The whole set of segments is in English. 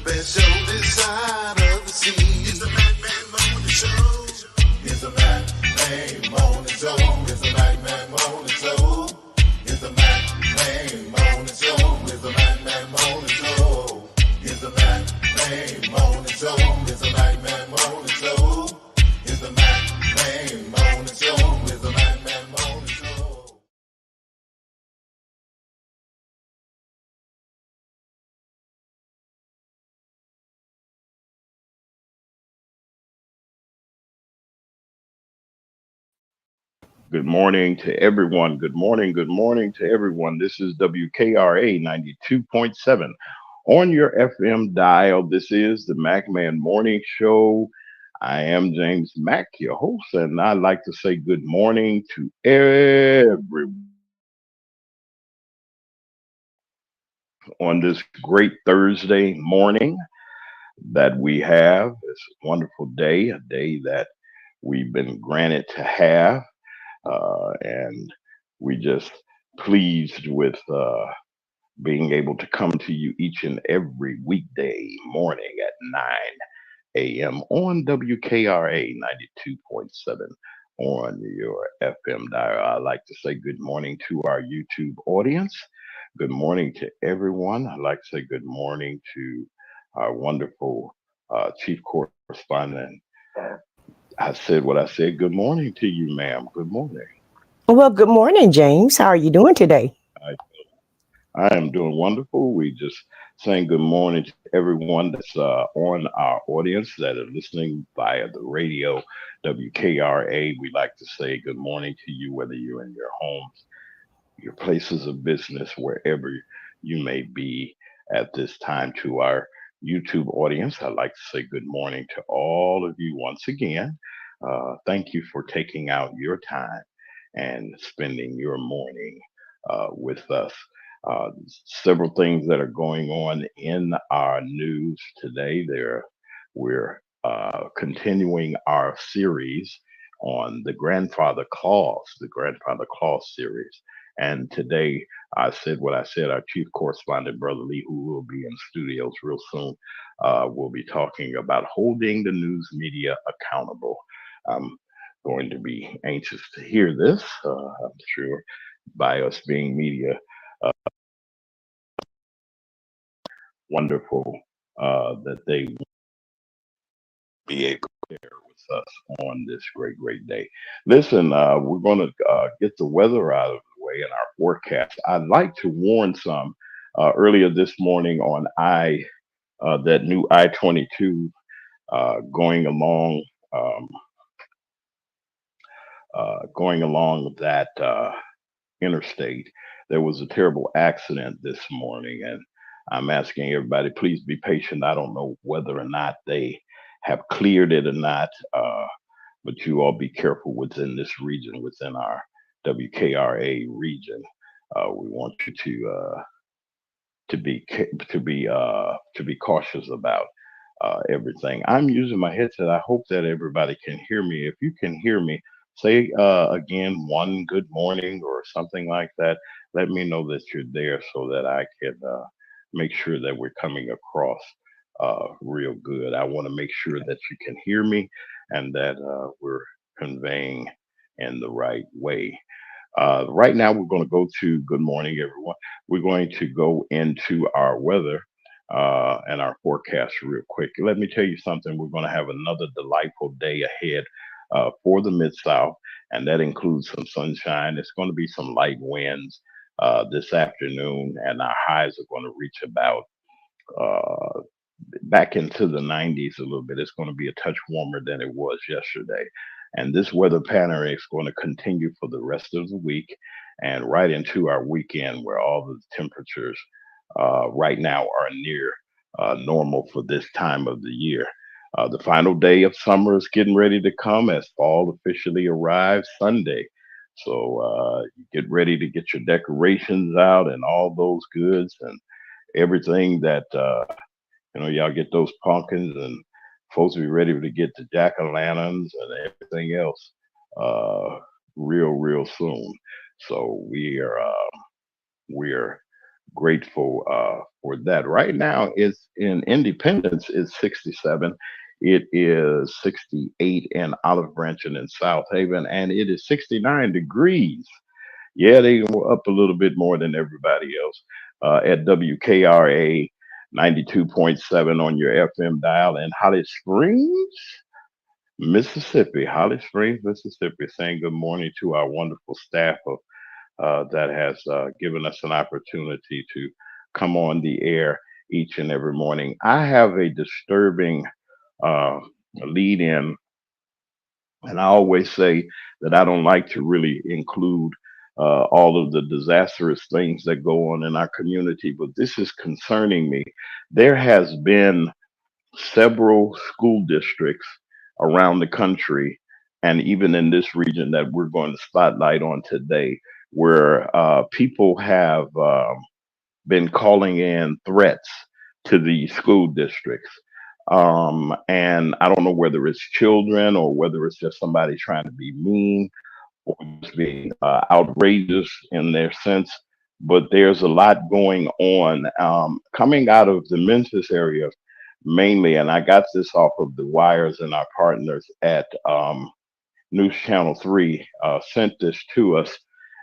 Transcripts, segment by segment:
best show this side of the sea. It's the Madman Morning Show. It's the Madman Morning Show. It's the Madman Morning Show. It's the Madman Morning Show. It's the Madman Morning Show. It's the Madman Morning Show. It's the Madman Morning Show. It's the Madman Morning Show. It's the Madman Morning Show. Good morning to everyone. Good morning. Good morning to everyone. This is WKRA 92.7 on your FM dial. This is the Macman Morning Show. I am James Mack, your host, and I'd like to say good morning to everyone on this great Thursday morning that we have. It's a wonderful day, a day that we've been granted to have. And we just pleased with being able to come to you each and every weekday morning at 9 a.m. on WKRA 92.7 on your FM dial. I'd like to say good morning to our YouTube audience. Good morning to everyone. I'd like to say good morning to our wonderful chief correspondent. I said what I said. Good morning to you, ma'am. Good morning. Well, good morning, James. How are you doing today? I am doing wonderful. We just saying good morning to everyone that's on our audience that are listening via the radio, WKRA. We like to say good morning to you, whether you're in your homes, your places of business, wherever you may be at this time. To our YouTube audience, I'd like to say good morning to all of you once again. Thank you for taking out your time and spending your morning with us. Uh, Several things that are going on in our news today. We're continuing our series on the Grandfather Clause series. And today I said what I said. Our chief correspondent, Brother Lee, who will be in studios real soon, will be talking about holding the news media accountable. I'm going to be anxious to hear this, I'm sure, by us being media wonderful that they will be able to share with us on this great, great day. Listen, we're going to get the weather out of the way in our forecast. I'd like to warn some earlier this morning on that new I-22 going along. Going along that interstate, there was a terrible accident this morning, and I'm asking everybody, please be patient. I don't know whether or not they have cleared it or not, but you all be careful within this region, within our WKRA region. We want you to be cautious about everything. I'm using my headset. I hope that everybody can hear me. If you can hear me, say again one good morning or something like that. Let me know that you're there so that I can make sure that we're coming across real good. I want to make sure that you can hear me and that we're conveying in the right way. Right now, we're going to go to good morning, everyone. We're going to go into our weather and our forecast real quick. Let me tell you something. We're going to have another delightful day ahead for the Mid South, and that includes some sunshine. It's going to be some light winds this afternoon, and our highs are going to reach about uh, back into the 90s a little bit. It's going to be a touch warmer than it was yesterday. And this weather pattern is going to continue for the rest of the week and right into our weekend, where all the temperatures right now are near normal for this time of the year. The final day of summer is getting ready to come as fall officially arrives Sunday. So get ready to get your decorations out and all those goods and everything that y'all get those pumpkins and folks will be ready to get the jack o' lanterns and everything else uh, real, real soon. So we're Grateful for that. Right now, it's in Independence is 67. It is 68 in Olive Branch and in South Haven, and it is 69 degrees. Yeah, they were up a little bit more than everybody else at WKRA 92.7 on your FM dial in Holly Springs, Mississippi. Holly Springs, Mississippi. Saying good morning to our wonderful staff of that has given us an opportunity to come on the air each and every morning. I have a disturbing uh, lead in, and I always say that I don't like to really include all of the disastrous things that go on in our community, but this is concerning me. There has been several school districts around the country and even in this region that we're going to spotlight on today where people have been calling in threats to the school districts. And I don't know whether it's children or whether it's just somebody trying to be mean or just being outrageous in their sense. But there's a lot going on coming out of the Memphis area mainly. And I got this off of the wires and our partners at News Channel 3 sent this to us.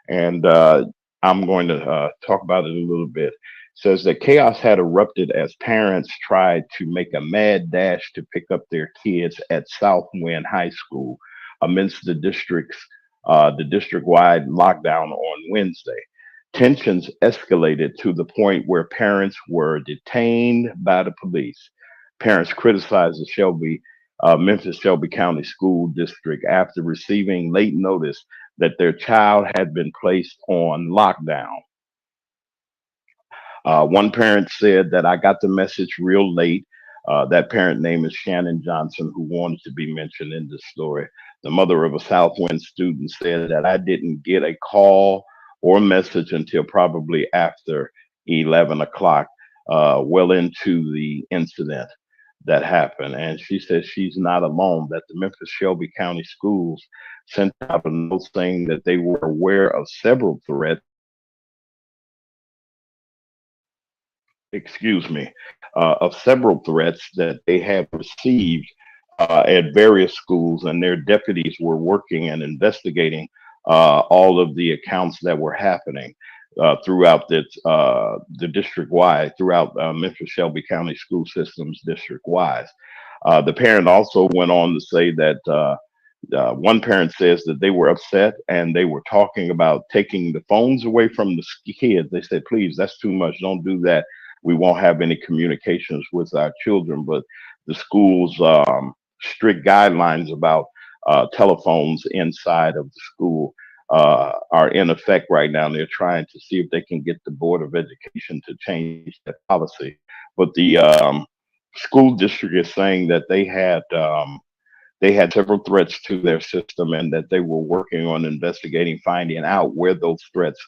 And I'm going to talk about it a little bit. Says that chaos had erupted as parents tried to make a mad dash to pick up their kids at Southwind High School amidst the district-wide lockdown on Wednesday. Tensions escalated to the point where parents were detained by the police. Parents criticized the Memphis Shelby County School District after receiving late notice that their child had been placed on lockdown. One parent said that I got the message real late. That parent name is Shannon Johnson, who wanted to be mentioned in this story. The mother of a Southwind student said that I didn't get a call or message until probably after 11 o'clock, well into the incident that happened. And she says she's not alone, that the Memphis Shelby County Schools sent out a note saying that they were aware of several threats, excuse me, of several threats that they had received at various schools, and their deputies were working and investigating all of the accounts that were happening throughout the district wide, throughout Memphis Shelby County school systems district wide. The parent also went on to say that one parent says that they were upset and they were talking about taking the phones away from the kids. They said, please, that's too much. Don't do that. We won't have any communications with our children. But the school's strict guidelines about telephones inside of the school are in effect right now. They're trying to see if they can get the Board of Education to change that policy. But the school district is saying that they had several threats to their system and that they were working on investigating, finding out where those threats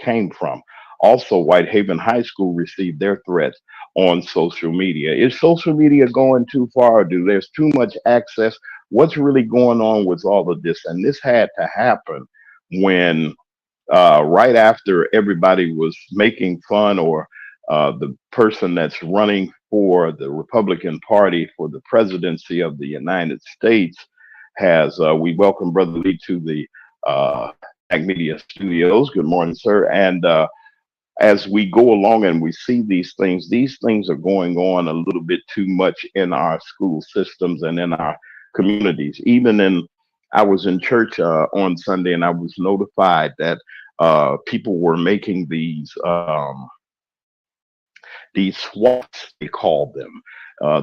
came from. Also, Whitehaven High School received their threats on social media. Is social media going too far? Do there's too much access? What's really going on with all of this? And this had to happen when right after everybody was making fun or the person that's running for the Republican Party for the presidency of the United States has, we welcome Brother Lee to the Tag Media Studios. Good morning, sir. And as we go along and we see these things are going on a little bit too much in our school systems and in our communities. Even in, I was in church on Sunday and I was notified that people were making these SWATs, they call them.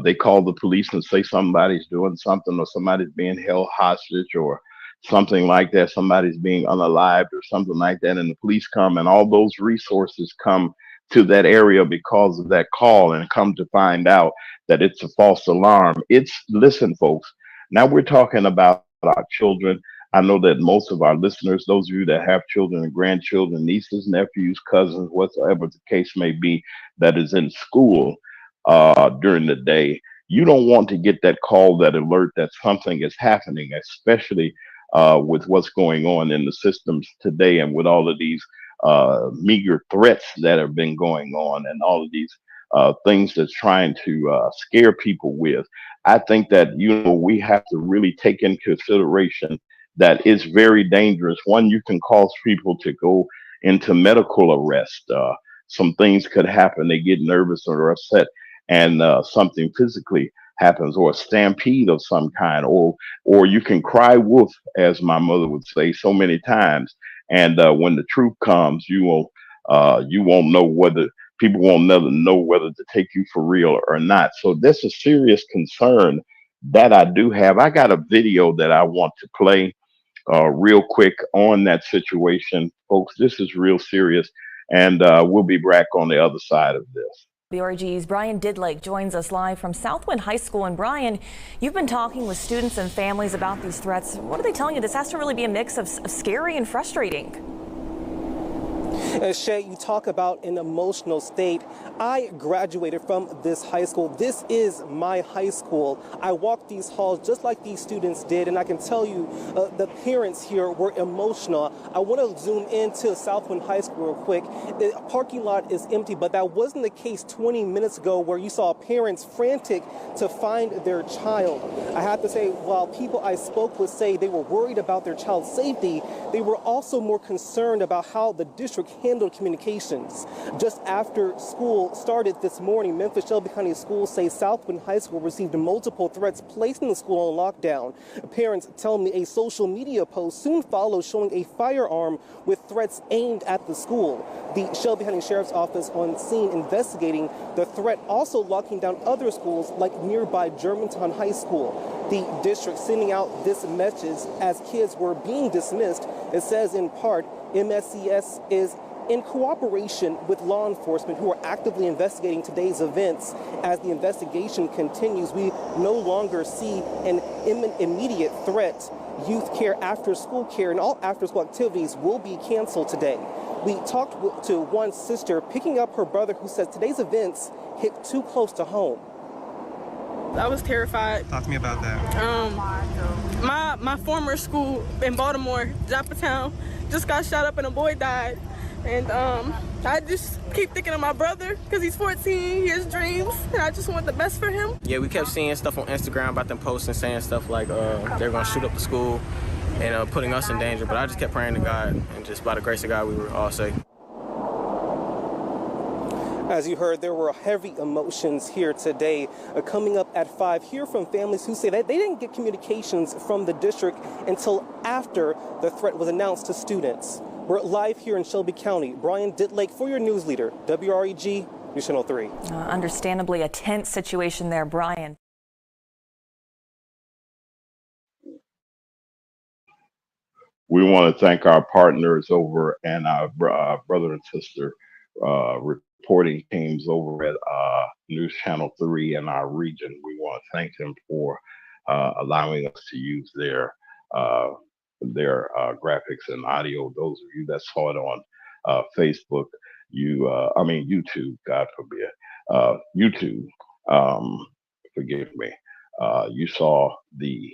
They call the police and say somebody's doing something or somebody's being held hostage or something like that. Somebody's being unalived or something like that. And the police come and all those resources come to that area because of that call and come to find out that it's a false alarm. Listen, folks, now we're talking about our children. I know that most of our listeners, those of you that have children and grandchildren, nieces, nephews, cousins, whatsoever the case may be, that is in school during the day, you don't want to get that call, that alert that something is happening, especially with what's going on in the systems today and with all of these meager threats that have been going on, and all of these things that's trying to scare people with. I think that we have to really take in consideration that it's very dangerous. One, you can cause people to go into medical arrest. Some things could happen. They get nervous or upset, and something physically happens, or a stampede of some kind, or you can cry wolf, as my mother would say so many times. And when the truth comes, you won't know whether people won't never know whether to take you for real or not. So that's a serious concern that I do have. I got a video that I want to play real quick on that situation, folks. This is real serious, and we'll be back on the other side of this. WRG's Brian Didlake joins us live from Southwind High School. And Brian, you've been talking with students and families about these threats. What are they telling you? This has to really be a mix of scary and frustrating. Shay, you talk about an emotional state. I graduated from this high school. This is my high school. I walked these halls just like these students did, and I can tell you the parents here were emotional. I want to zoom into Southwind High School real quick. The parking lot is empty, but that wasn't the case 20 minutes ago where you saw parents frantic to find their child. I have to say, while people I spoke with say they were worried about their child's safety, they were also more concerned about how the district handled communications. Just after school started this morning, Memphis Shelby County Schools say Southwind High School received multiple threats, placing the school on lockdown. Parents tell me a social media post soon followed showing a firearm with threats aimed at the school. The Shelby County Sheriff's Office on scene investigating the threat, also locking down other schools like nearby Germantown High School. The district sending out this message as kids were being dismissed. It says in part, MSCS is in cooperation with law enforcement who are actively investigating today's events. As the investigation continues, we no longer see an immediate threat. Youth care, after school care, and all after school activities will be canceled today. We talked to one sister picking up her brother who says today's events hit too close to home. I was terrified. Talk to me about that. My former school in Baltimore, Joppatown, just got shot up and a boy died. And I just keep thinking of my brother because he's 14, he has dreams, and I just want the best for him. Yeah, we kept seeing stuff on Instagram about them posting, saying stuff like they're going to shoot up the school and putting us in danger. But I just kept praying to God, and just by the grace of God, we were all safe. As you heard, there were heavy emotions here today. Coming up at 5, hear from families who say that they didn't get communications from the district until after the threat was announced to students. We're live here in Shelby County. Brian Didlake for your news leader, WREG, News Channel 3. Understandably a tense situation there, Brian. We want to thank our partners over and our brother and sister reporting teams over at News Channel 3 in our region. We want to thank them for allowing us to use their graphics and audio. Those of you that saw it on Facebook, YouTube, God forbid, YouTube, forgive me. You saw the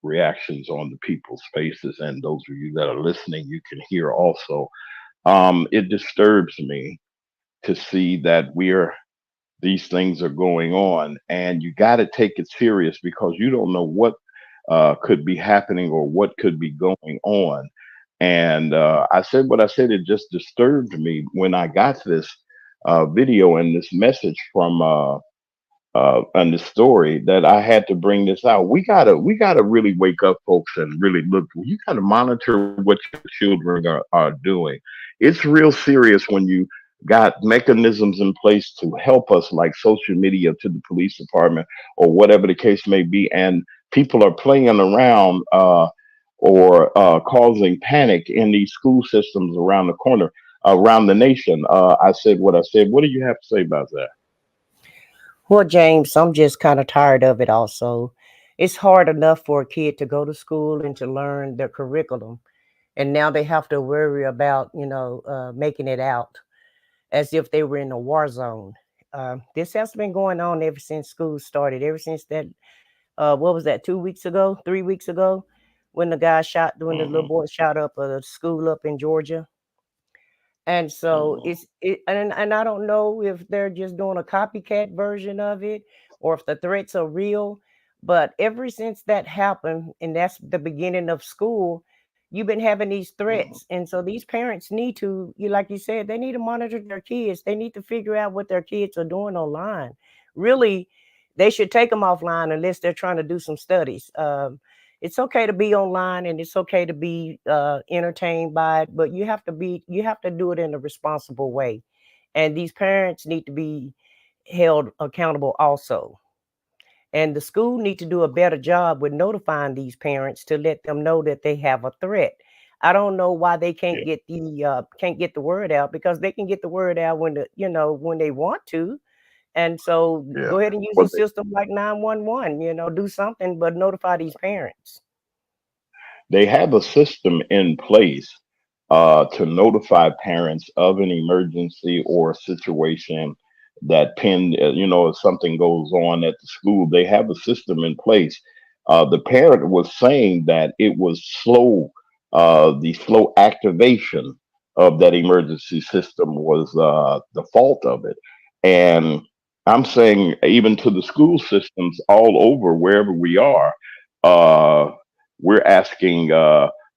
reactions on the people's faces, and those of you that are listening, you can hear also. It disturbs me to see that these things are going on, and you got to take it serious because you don't know what could be happening or what could be going on. And I said what I said. It just disturbed me when I got this video and this message from and the story that I had to bring this out. We gotta really wake up, folks, and really look. You gotta monitor what your children are doing. It's real serious when you got mechanisms in place to help us, like social media to the police department or whatever the case may be, and people are playing around or causing panic in these school systems around the corner, around the nation. I said what I said. What do you have to say about that? Well, James, I'm just kind of tired of it also. It's hard enough for a kid to go to school and to learn their curriculum. And now they have to worry about, making it out as if they were in a war zone. This has been going on ever since school started, ever since that, what was that, 2 weeks ago, 3 weeks ago, when the little boy shot up a school up in Georgia. And so Mhm. and I don't know if they're just doing a copycat version of it or if the threats are real. But ever since that happened, and that's the beginning of school, you've been having these Mhm. threats. And so these parents need to, you like you said, they need to monitor their kids. They need to figure out what their kids are doing online. Really, they should take them offline unless they're trying to do some studies. It's okay to be online and it's okay to be entertained by it, but you have to do it in a responsible way. And these parents need to be held accountable also. And the school need to do a better job with notifying these parents to let them know that they have a threat. I don't know why they Yeah, can't get the word out, because they can get the word out when when they want to. And so yeah. go ahead and use Well, a system like 911, do something, but notify these parents. they have a system in place to notify parents of an emergency or situation that if something goes on at the school, they have a system in place. The parent was saying that it was the slow activation of that emergency system was the fault of it. And I'm saying, even to the school systems all over, wherever we are, uh, we're asking.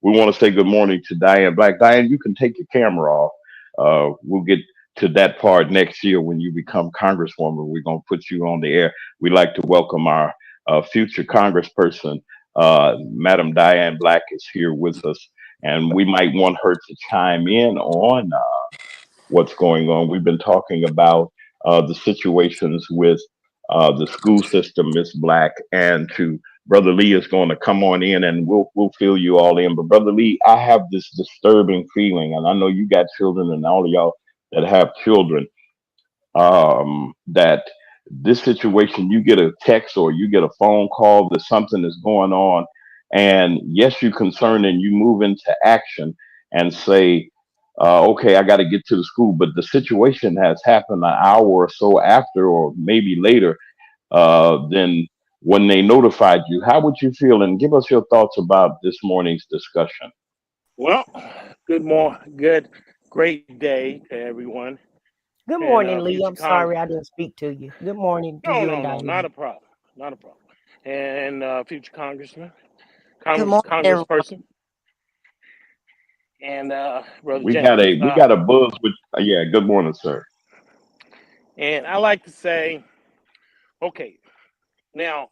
We want to say good morning to Diane Black. Diane, you can take your camera off. We'll get to that part next year when you become Congresswoman. We're going to put you on the air. We'd like to welcome our future Congressperson. Madam Diane Black is here with us, and we might want her to chime in on what's going on. We've been talking about the situations with the school system, Miss Black, and to Brother Lee is going to come on in, and we'll fill you all in. But Brother Lee, I have this disturbing feeling, and I know you got children, and all of y'all that have children, that this situation, you get a text or you get a phone call that something is going on, and yes, you're concerned and you move into action and say, okay, I got to get to the school, but the situation has happened an hour or so after, or maybe later, than when they notified you. How would you feel? And give us your thoughts about this morning's discussion. Well, great day to everyone. Good And morning, Lee. future I'm sorry I didn't speak to you. Good morning to you and no, not Diane. a problem, not a problem. And future congressman, Good morning, everyone. congressperson, and brother We got James. a buzz with yeah. Good morning, sir. And I like to say, okay, now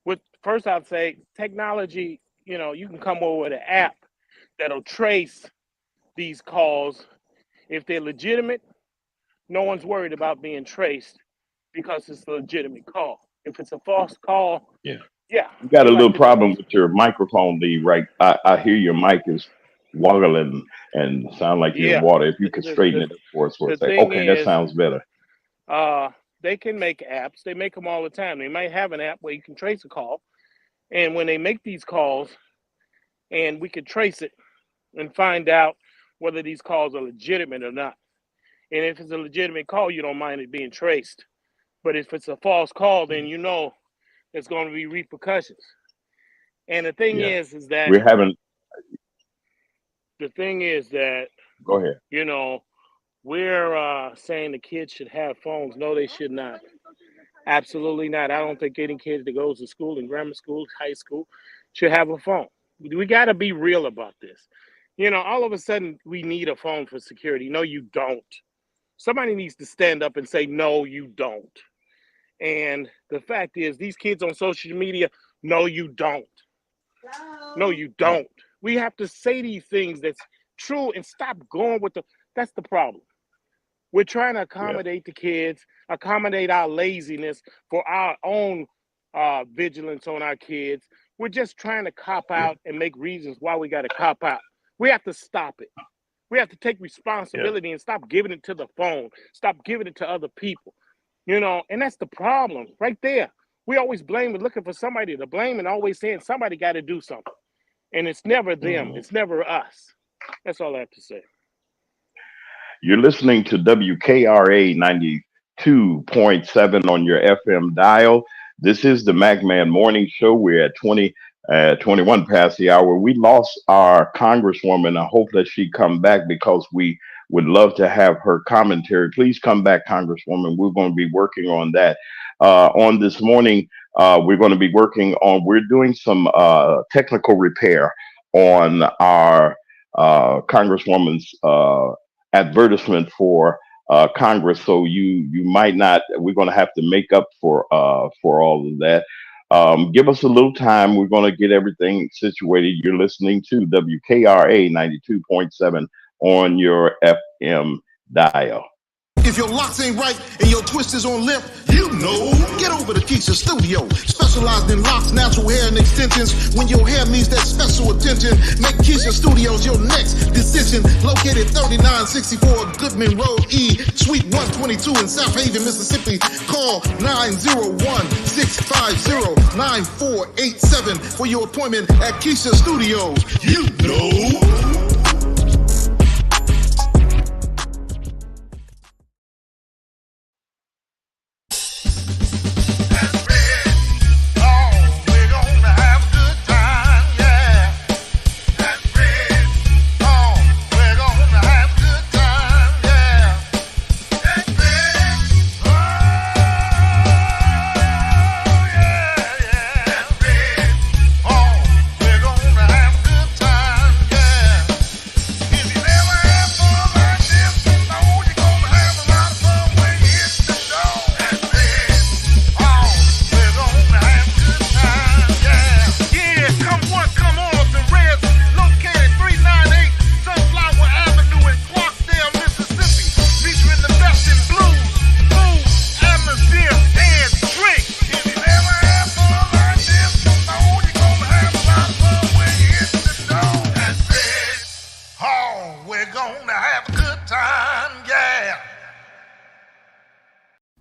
with first I'd say technology. You can come over with an app that'll trace these calls. If they're legitimate, no one's worried about being traced because it's a legitimate call. If it's a false call, Yeah. yeah, You got a you like little to trace. problem with your microphone, Lee, right? I hear your mic is woggling and sound like you're in Yeah. water. If you The, could the, straighten the, it up for us for a the second. thing Okay, that is, sounds better. they can make apps. They make them all the time. They might have an app where you can trace a call. And when they make these calls, and we can trace it and find out whether these calls are legitimate or not. And if it's a legitimate call, you don't mind it being traced. But if it's a false call, then you know there's going to be repercussions. And Yeah. that We're having, the thing is that go ahead. you know we're saying the kids should have phones. No, they should not. Absolutely not. I don't think any kid that goes to school, in grammar school, high school, should have a phone. We got to be real about this. All of a sudden, we need a phone for security. No, you don't. Somebody needs to stand up and say, no, you don't. And the fact is, these kids on social media, no, you don't. No, you don't. We have to say these things that's true and stop going with that's the problem. We're trying to Yeah. accommodate the kids, accommodate our laziness for our own vigilance on our kids. We're just trying to cop Yeah. out and make reasons why we got to cop out. We have to stop it. We have to take Yeah. responsibility and stop giving it to the phone, stop giving it to other people. And that's the problem right there. We always blame and looking for somebody to blame and always saying somebody got to do something. And it's never them, Mhm. it's never us. That's all I have to say. You're listening to WKRA 92.7 on your FM dial. This is the MacMan Morning Show. We're at 21 past the hour. We lost our Congresswoman. I hope that she come back because we Would love to have her commentary. Please come back, Congresswoman. We're going to be working on that. On this morning, we're going to be working on, we're doing some technical repair on our Congresswoman's advertisement for Congress. So you might not. We're going to have to make up for all of that. Give us a little time. We're going to get everything situated. You're listening to WKRA 92.7 on your FM dial. If your locks ain't right and your twist is on limp, you know. Get over to Keisha Studio. Specialized in locks, natural hair, and extensions. When your hair needs that special attention, make Keisha Studios your next decision. Located 3964 Goodman Road E, Suite 122 in South Haven, Mississippi. Call 901-650-9487 for your appointment at Keisha Studios. You know.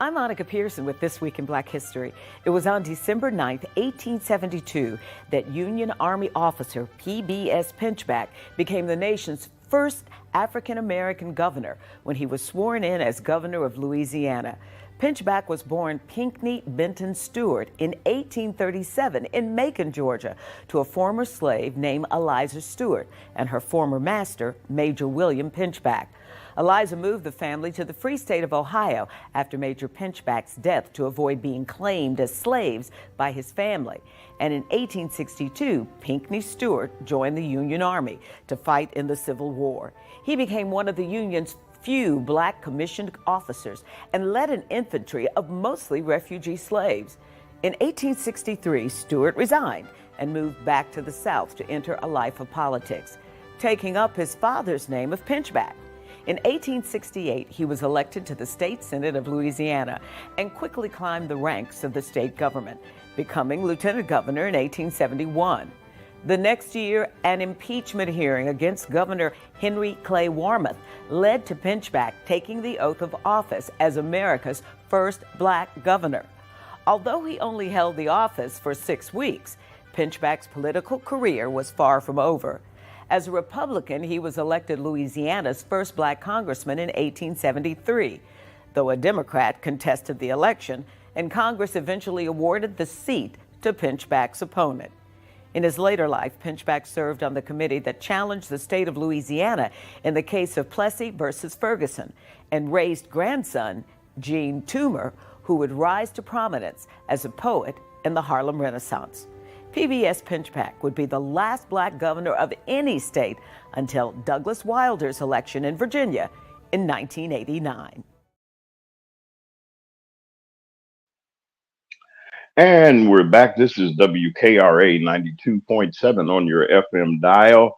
I'm Monica Pearson with This Week in Black History. It was on December 9th, 1872, that Union Army officer P.B.S. Pinchback became the nation's first African-American governor when he was sworn in as governor of Louisiana. Pinchback was born Pinckney Benton Stewart in 1837 in Macon, Georgia, to a former slave named Eliza Stewart and her former master, Major William Pinchback. Eliza moved the family to the Free State of Ohio after Major Pinchback's death to avoid being claimed as slaves by his family. And in 1862, Pinckney Stewart joined the Union Army to fight in the Civil War. He became one of the Union's few black commissioned officers and led an infantry of mostly refugee slaves. In 1863, Stewart resigned and moved back to the South to enter a life of politics, taking up his father's name of Pinchback. In 1868, he was elected to the State Senate of Louisiana and quickly climbed the ranks of the state government, becoming lieutenant governor in 1871. The next year, an impeachment hearing against Governor Henry Clay Warmoth led to Pinchback taking the oath of office as America's first black governor. Although he only held the office for 6 weeks, Pinchback's political career was far from over. As a Republican, he was elected Louisiana's first black congressman in 1873, though a Democrat contested the election, and Congress eventually awarded the seat to Pinchback's opponent. In his later life, Pinchback served on the committee that challenged the state of Louisiana in the case of Plessy versus Ferguson, and raised grandson Gene Toomer, who would rise to prominence as a poet in the Harlem Renaissance. P.B.S. Pinchback would be the last black governor of any state until Douglas Wilder's election in Virginia in 1989. And we're back. This is WKRA 92.7 on your FM dial.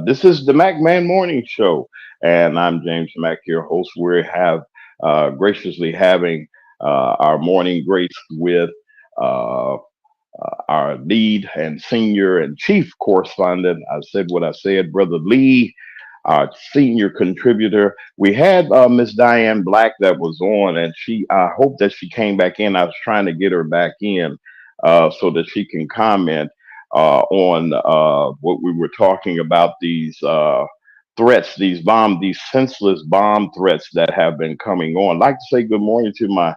This is the Mac Man Morning Show, and I'm James Mack, your host. We have graciously having our morning grace with our lead and senior and chief correspondent. I said what I said, Brother Lee, our senior contributor. We had Miss Diane Black that was on, and I hope that she came back in. I was trying to get her back in so that she can comment on what we were talking about, these threats, these senseless bomb threats that have been coming on. I'd like to say good morning to my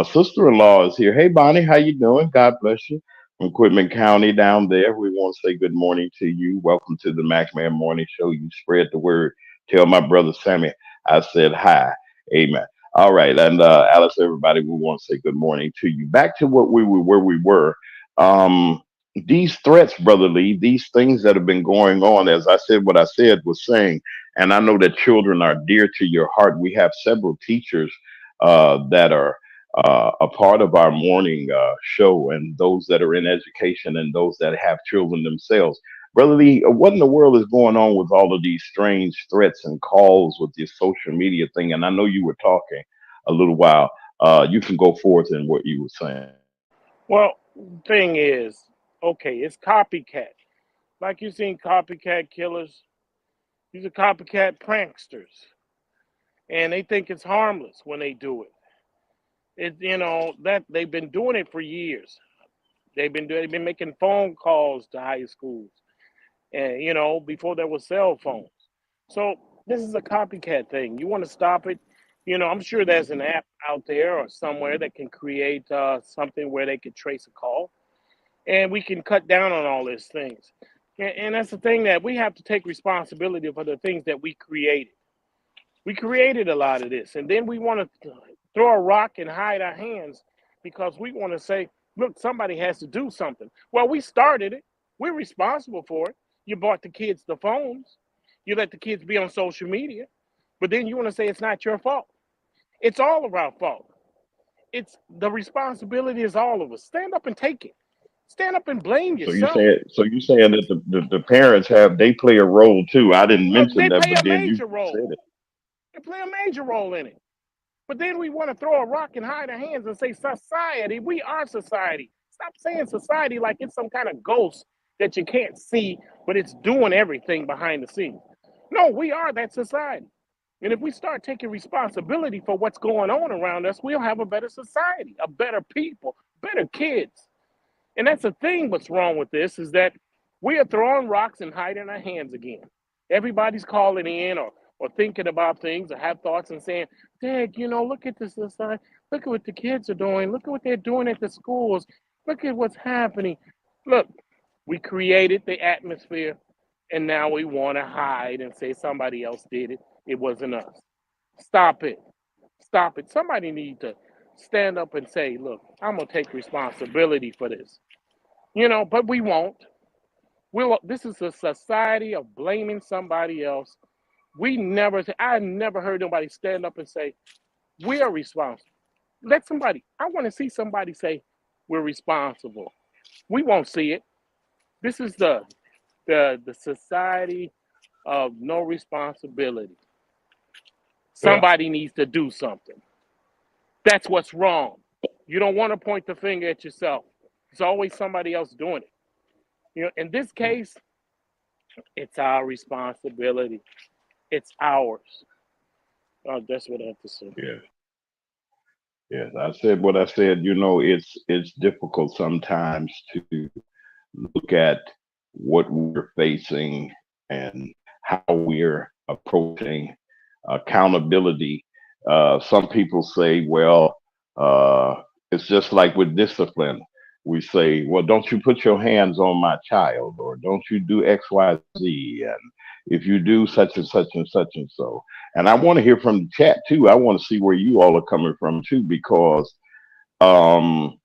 sister-in-law is here. Hey, Bonnie, how you doing? God bless you. From Quitman County down there, we want to say good morning to you. Welcome to the Mac Man Morning Show. You spread the word. Tell my brother Sammy I said hi. Amen. All right, and Alice, everybody, we want to say good morning to you. Back to what we were, where we were. Um, these threats, brother Lee, these things that have been going on, as I said, what I said was saying, and I know that children are dear to your heart. We have several teachers that are a part of our morning show, and those that are in education, and those that have children themselves. Brother Lee, what in the world is going on with all of these strange threats and calls with this social media thing? And I know you were talking a little while. You can go forth in what you were saying. Well, thing is, okay, it's copycat. Like you seen copycat killers, these are copycat pranksters, and they think it's harmless when they do it. That they've been doing it for years. They've been making phone calls to high schools, and before there was cell phones. So this is a copycat thing. You want to stop it? I'm sure there's an app out there or somewhere that can create something where they could trace a call, and we can cut down on all these things. And that's the thing, that we have to take responsibility for the things that we created. We created a lot of this, and then we want to throw a rock and hide our hands because we want to say, look, somebody has to do something. Well, we started it. We're responsible for it. You bought the kids the phones. You let the kids be on social media. But then you want to say it's not your fault. It's all of our fault. It's the responsibility is all of us. Stand up and take it. Stand up and blame yourself. So you saying that the parents they play a role too? I didn't Look, mention they that, play but a then you major said role. it. They play a major role in it. But then we want to throw a rock and hide our hands and say society. We are society. Stop saying society like it's some kind of ghost that you can't see, but it's doing everything behind the scenes. No, we are that society. And if we start taking responsibility for what's going on around us, we'll have a better society, a better people, better kids. And that's the thing. What's wrong with this is that we are throwing rocks and hiding our hands again. Everybody's calling in or thinking about things or have thoughts and saying, Dad, look at this society. Look at what the kids are doing. Look at what they're doing at the schools. Look at what's happening. Look, we created the atmosphere, and now we want to hide and say somebody else did it. It wasn't us. Stop it. Stop it. Somebody need to stand up and say, look, I'm going to take responsibility for this. But we won't. This is a society of blaming somebody else. I never heard nobody stand up and say, we are responsible. I want to see somebody say, we're responsible. We won't see it. This is the society of no responsibility. Yeah. Somebody needs to do something. That's what's wrong. You don't want to point the finger at yourself. It's always somebody else doing it. In this case, it's our responsibility. It's ours. That's what I have to say. Yeah. Yes, I said what I said. It's difficult sometimes to look at what we're facing and how we're approaching accountability. Some people say, well, uh, it's just like with discipline. We say, well, don't you put your hands on my child, or don't you do X, Y, Z, and if you do such and such and such and so. And I want to hear from the chat too. I want to see where you all are coming from too, because um,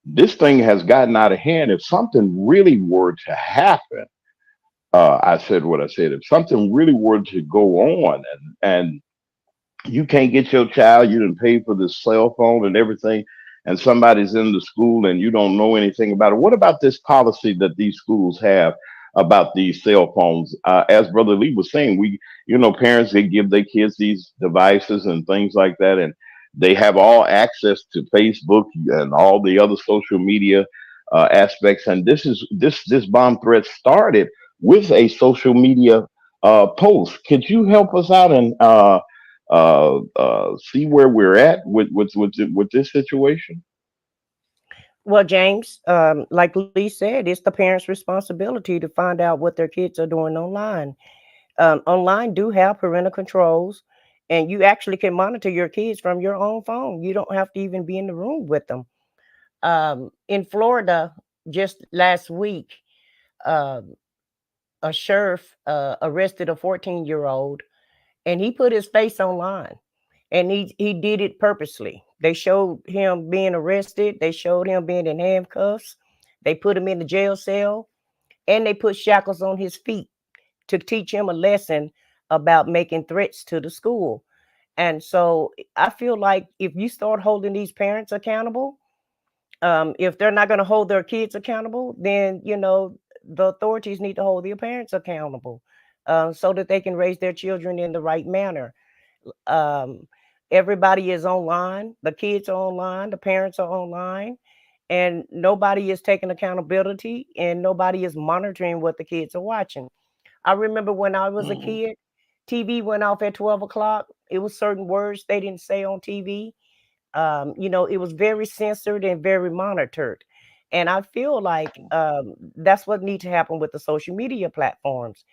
this thing has gotten out of hand. If something really were to happen, I said what I said. If something really were to go on, and you can't get your child, you didn't pay for the cell phone and everything, and somebody's in the school and you don't know anything about it. What about this policy that these schools have about these cell phones? As Brother Lee was saying, parents, they give their kids these devices and things like that, and they have all access to Facebook and all the other social media aspects. And this bomb threat started with a social media post. Could you help us out and see where we're at with this situation? Well, James, like Lee said, it's the parents' responsibility to find out what their kids are doing online. Online do have parental controls, and you actually can monitor your kids from your own phone. You don't have to even be in the room with them. In Florida, just last week, uh, a sheriff arrested a 14-year-old and he put his face online, and he did it purposely. They showed him being arrested. They showed him being in handcuffs. They put him in the jail cell, and they put shackles on his feet to teach him a lesson about making threats to the school. And so I feel like if you start holding these parents accountable, if they're not going to hold their kids accountable, then the authorities need to hold their parents accountable, so that they can raise their children in the right manner. Um, Everybody is online. The kids are online. The parents are online, and nobody is taking accountability, and nobody is monitoring what the kids are watching. I remember when I was a kid, TV went off at 12 o'clock. It was certain words they didn't say on TV. It was very censored and very monitored. And I feel like that's what needs to happen with the social media platforms.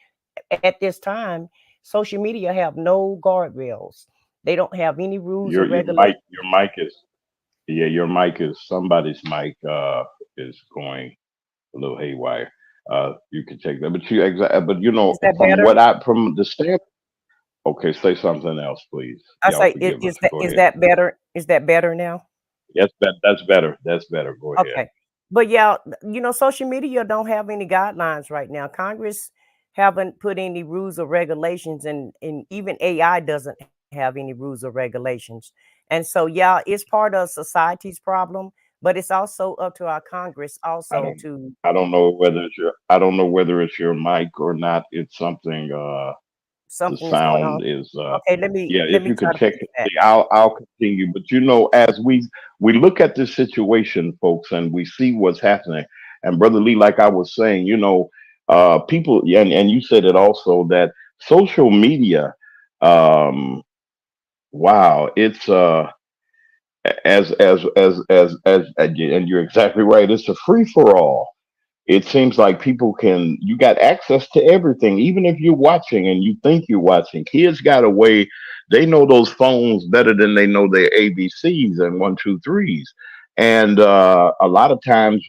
At this time, social media have no guardrails. They don't have any rules or Your regulations. mic is yeah, your mic is somebody's mic is going a little haywire. You can check that, but but Is that from better? from the stand. Okay, say something else, please. I Y'all say, forgive us. is that Go is ahead. that better? Is that better now? Yes, that's better. That's better. Go ahead. Okay. But yeah, social media don't have any guidelines right now. Congress haven't put any rules or regulations, and even AI doesn't have any rules or regulations. And so yeah, it's part of society's problem, but it's also up to our Congress I also don't. to I don't know whether it's your. I don't know whether it's your mic or not. It's something. The something is going sound on. is Okay, let me yeah. let If me you try could to check fix it, that. see, I'll continue. But as we look at this situation, folks, and we see what's happening, and Brother Lee, like I was saying, people, yeah, and you said it also that social media, um, wow, it's and you're exactly right. It's a free for all. It seems like you got access to everything, even if you're watching and you think you're watching. Kids got a way, they know those phones better than they know their ABCs and one, two, threes. And a lot of times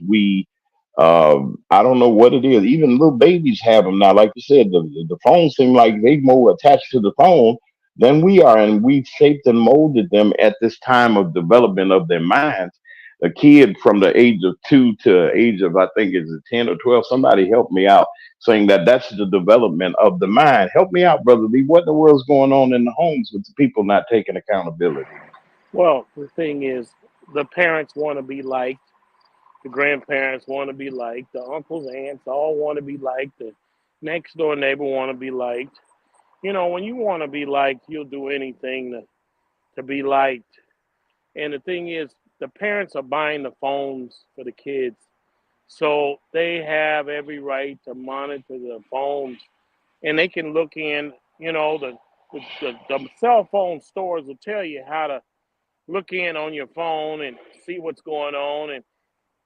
I don't know what it is. Even little babies have them now. Like you said, the phones seem like they more attached to the phone than we are. And we've shaped and molded them at this time of development of their minds. A kid from the age of 2 to age of, I think is it 10 or 12. Somebody help me out saying that that's the development of the mind. Help me out, Brother Lee. What in the world's going on in the homes with the people not taking accountability? Well, the thing is, the parents want to be liked, the grandparents want to be liked, the uncles, aunts all want to be liked, the next door neighbor want to be liked. When you want to be liked, you'll do anything to be liked. And the thing is, the parents are buying the phones for the kids. So they have every right to monitor the phones, and they can look in, the cell phone stores will tell you how to look in on your phone and see what's going on. And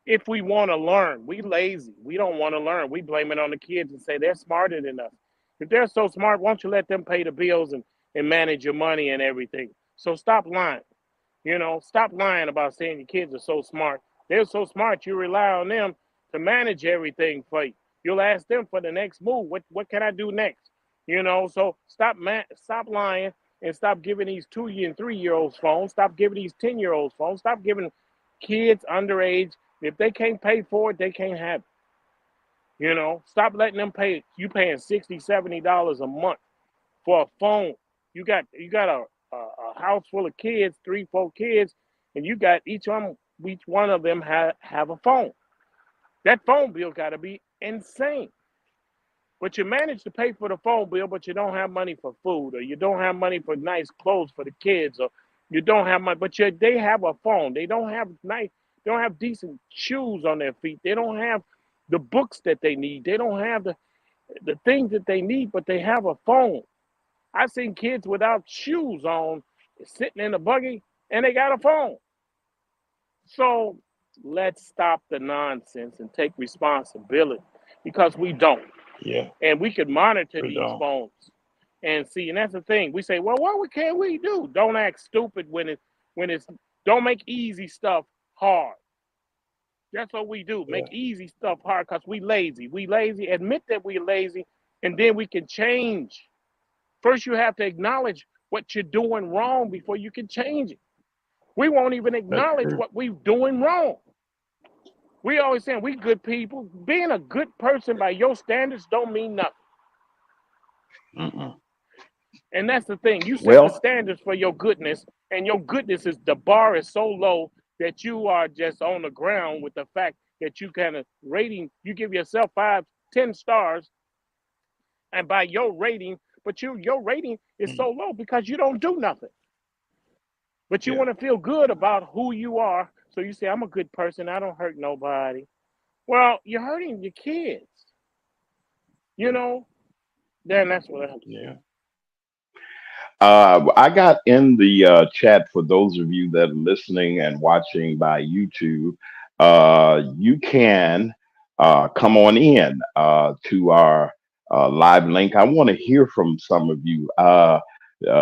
if we want to learn, we lazy. We don't want to learn. We blame it on the kids and say they're smarter than us. If they're so smart, why don't you let them pay the bills and manage your money and everything? So stop lying. Stop lying about saying your kids are so smart. They're so smart, you rely on them to manage everything for you. You'll ask them for the next move. What can I do next? So stop lying and stop giving these 2 and 3 year olds phones. Stop giving these 10-year olds phones. Stop giving kids underage. If they can't pay for it, they can't have it. Stop letting them pay. You paying $60, $70 a month for a phone. You got a house full of kids, 3, 4 kids, and you got each one of them have a phone. That phone bill got to be insane. But you manage to pay for the phone bill, but you don't have money for food, or you don't have money for nice clothes for the kids, or you don't have money. But they have a phone. They don't have nice. They don't have decent shoes on their feet. They don't have the books that they need. They don't have the things that they need, but they have a phone. I've seen kids without shoes on sitting in the buggy and they got a phone. So let's stop the nonsense and take responsibility because we don't. Yeah, And we could monitor we these don't. phones and see. And that's the thing. We say, well, what can we do? Don't act stupid when it's don't make easy stuff hard. That's what we do. Yeah, Make easy stuff hard because we lazy. We lazy. Admit that we're lazy, and then we can change. First, you have to acknowledge what you're doing wrong before you can change it. We won't even That's acknowledge true. what we're doing wrong. We always saying we good people. Being a good person by your standards don't mean nothing. Mm-mm. And that's the thing. You set the Well, standards for your goodness, and your goodness is the bar is so low that you are just on the ground with the fact that you kind of rating, you give yourself 5, 10 stars, and by your rating, but your rating is so low because you don't do nothing. But you yeah, want to feel good about who you are. So you say, I'm a good person, I don't hurt nobody. Well, you're hurting your kids, you know? Then that's what I yeah. I got in the chat for those of you that are listening and watching by YouTube. You can come on in to our live link. I want to hear from some of you.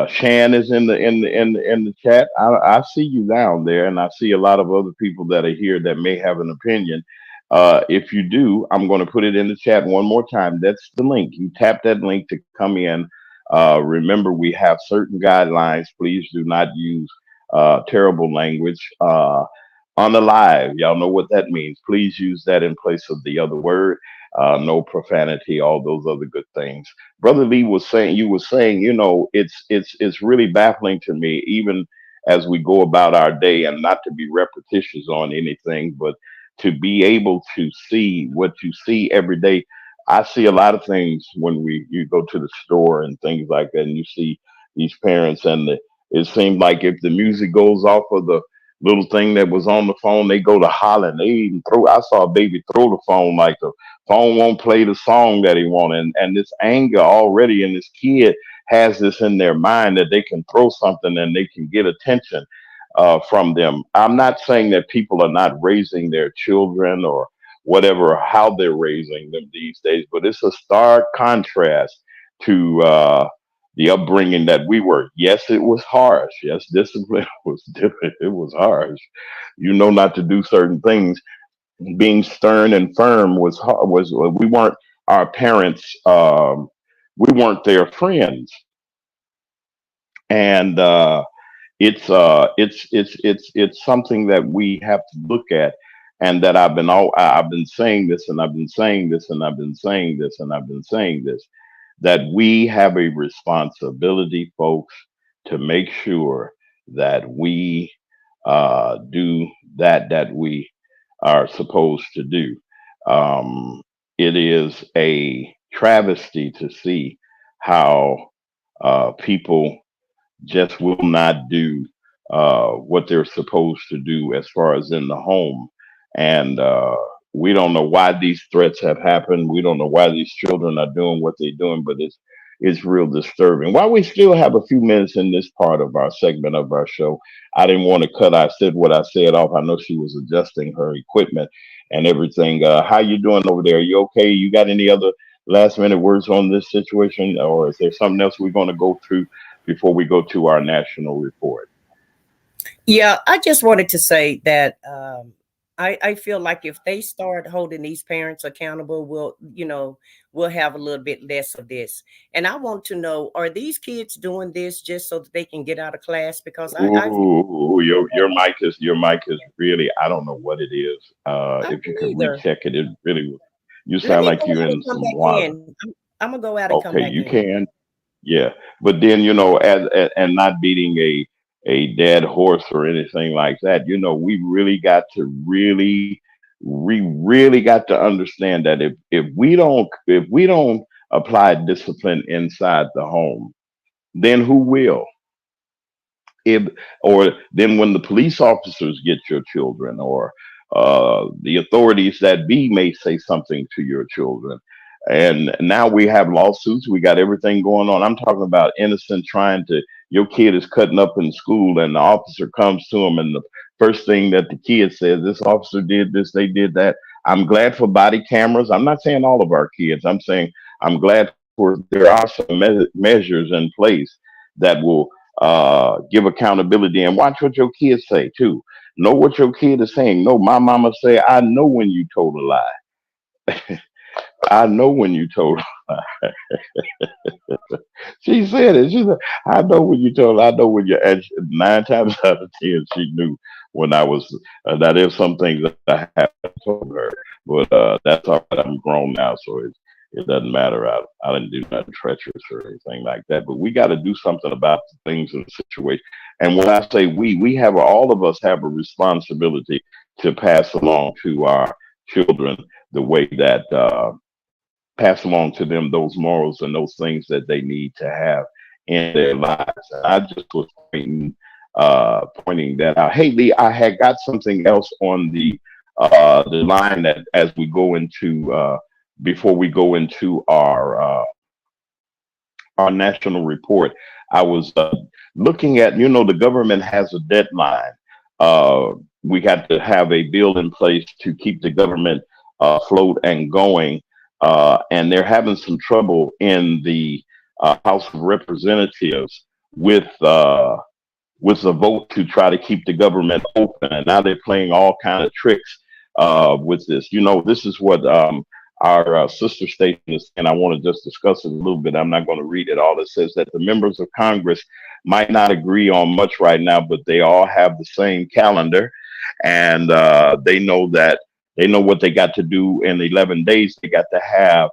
Shan is in the chat. I see you down there, and I see a lot of other people that are here that may have an opinion. If you do, I'm going to put it in the chat one more time. That's the link. You tap that link to come in. Remember, we have certain guidelines. Please do not use terrible language on the live. Y'all know what that means. Please use that in place of the other word. No profanity, all those other good things. Brother Lee was saying, you were saying, it's really baffling to me, even as we go about our day, and not to be repetitious on anything, but to be able to see what you see every day. I see a lot of things when you go to the store and things like that, and you see these parents, and it seems like if the music goes off of the little thing that was on the phone, they go to hollering. They even throw. I saw a baby throw the phone like the phone won't play the song that he wanted, and this anger already, and this kid has this in their mind that they can throw something and they can get attention from them. I'm not saying that people are not raising their children or whatever, how they're raising them these days, but it's a stark contrast to the upbringing that we were. Yes, it was harsh. Yes, discipline was different. It was harsh. You know not to do certain things. Being stern and firm was we weren't our parents. We weren't their friends, and it's something that we have to look at, and that I've been saying this, and I've been saying this, and I've been saying this, and I've been saying this, that we have a responsibility, folks, to make sure that we do that we are supposed to do. Um, it is a travesty to see how people just will not do what they're supposed to do as far as in the home. And we don't know why these threats have happened. We don't know why these children are doing what they're doing, but it's real disturbing. While we still have a few minutes in this part of our segment of our show, I didn't want to cut. I said what I said off. I know she was adjusting her equipment and everything. How you doing over there? You okay? You got any other last minute words on this situation, or is there something else we're going to go through before we go to our national report? Yeah, I just wanted to say that I feel like if they start holding these parents accountable, we'll have a little bit less of this. And I want to know, are these kids doing this just so that they can get out of class? Because I feel Ooh, your mic is really, I don't know what it is. I If you don't could either. recheck it, it really you Let sound me like go you're out and in come some back water. in. I'm gonna go out and come Okay, back you in. can. Yeah, but then as and not beating a dead horse or anything like that. We really got to really got to understand that if we don't apply discipline inside the home, then who will? If or then when the police officers get your children, or the authorities that be may say something to your children, and now we have lawsuits, we got everything going on. I'm talking about innocent trying to, your kid is cutting up in school, and the officer comes to him, and the first thing that the kid says, this officer did this, they did that. I'm glad for body cameras. I'm not saying all of our kids, I'm saying I'm glad for there are some measures in place that will give accountability, and watch what your kids say too. Know what your kid is saying. No, my mama say, I know when you told a lie. I know when you told she said it. She said, I know when you told, I know when you, and 9 times out of 10, she knew when I was, now there's some things that I haven't told her, but that's all right. I'm grown now, so it doesn't matter. I didn't do nothing treacherous or anything like that, but we got to do something about the things in the situation. And when I say we have, all of us have a responsibility to pass along to our children the way that, pass along to them those morals and those things that they need to have in their lives. And I just was pointing that out. Hey, Lee, I had got something else on the line that as we go into before we go into our national report. I was looking at, the government has a deadline. Uh, we got to have a bill in place to keep the government afloat and going. And they're having some trouble in the House of Representatives with the vote to try to keep the government open. And now they're playing all kind of tricks with this. This is what our sister station is, and I want to just discuss it a little bit. I'm not going to read it all. It says that the members of Congress might not agree on much right now, but they all have the same calendar, and they know what they got to do in 11 days. They got to have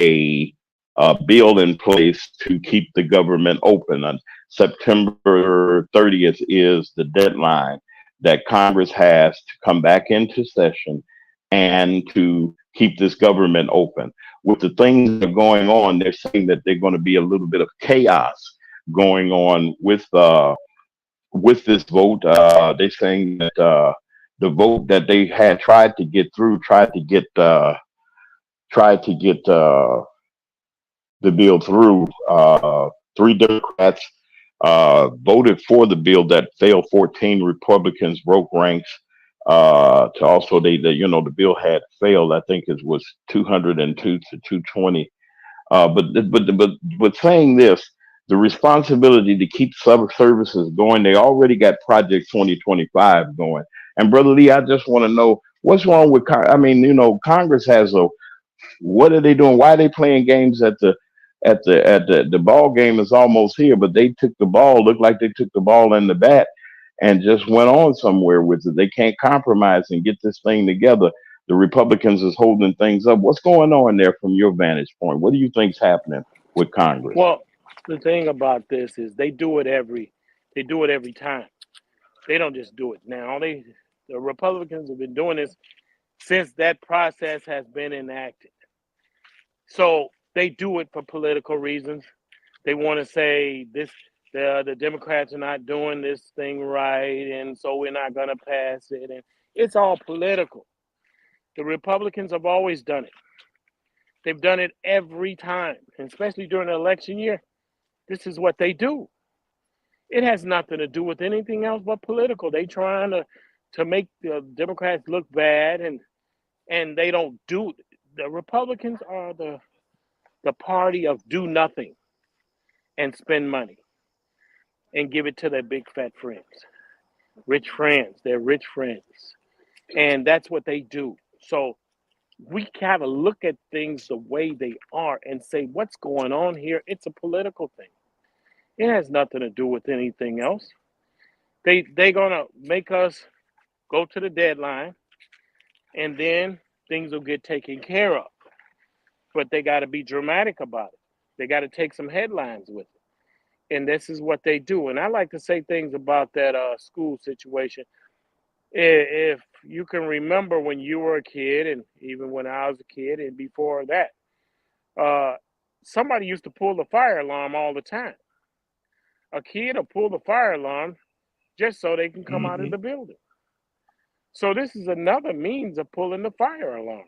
a bill in place to keep the government open. And September 30th is the deadline that Congress has to come back into session and to keep this government open. With the things that are going on, they're saying that they're going to be a little bit of chaos going on with this vote. They're saying that the vote that they had tried to get through, tried to get the bill through. Three Democrats voted for the bill that failed. 14 Republicans broke ranks. To also, the bill had failed. I think it was 202 to 220. But saying this, the responsibility to keep services going. They already got Project 2025 going. And Brother Lee, I just want to know what's wrong with. I mean, Congress has a. What are they doing? Why are they playing games at the ball game is almost here, but they took the ball. Looked like they took the ball in the bat and just went on somewhere with it. They can't compromise and get this thing together. The Republicans is holding things up. What's going on there from your vantage point? What do you think's happening with Congress? Well, the thing about this is they do it every time. They don't just do it now. The Republicans have been doing this since that process has been enacted. So they do it for political reasons. They want to say the Democrats are not doing this thing right, and so we're not going to pass it. And it's all political. The Republicans have always done it. They've done it every time, and especially during the election year. This is what they do. It has nothing to do with anything else but political. They trying to make the Democrats look bad, and they don't do. The Republicans are the party of do nothing and spend money and give it to their big fat friends, rich friends. They're rich friends, and that's what they do. So we have to look at things the way they are and say, what's going on here? It's a political thing. It has nothing to do with anything else. They're gonna make us go to the deadline, and then things will get taken care of. But they got to be dramatic about it. They got to take some headlines with it, and this is what they do. And I like to say things about that school situation. If you can remember when you were a kid, and even when I was a kid, and before that, somebody used to pull the fire alarm all the time. A kid will pull the fire alarm just so they can come out of the building. So this is another means of pulling the fire alarm.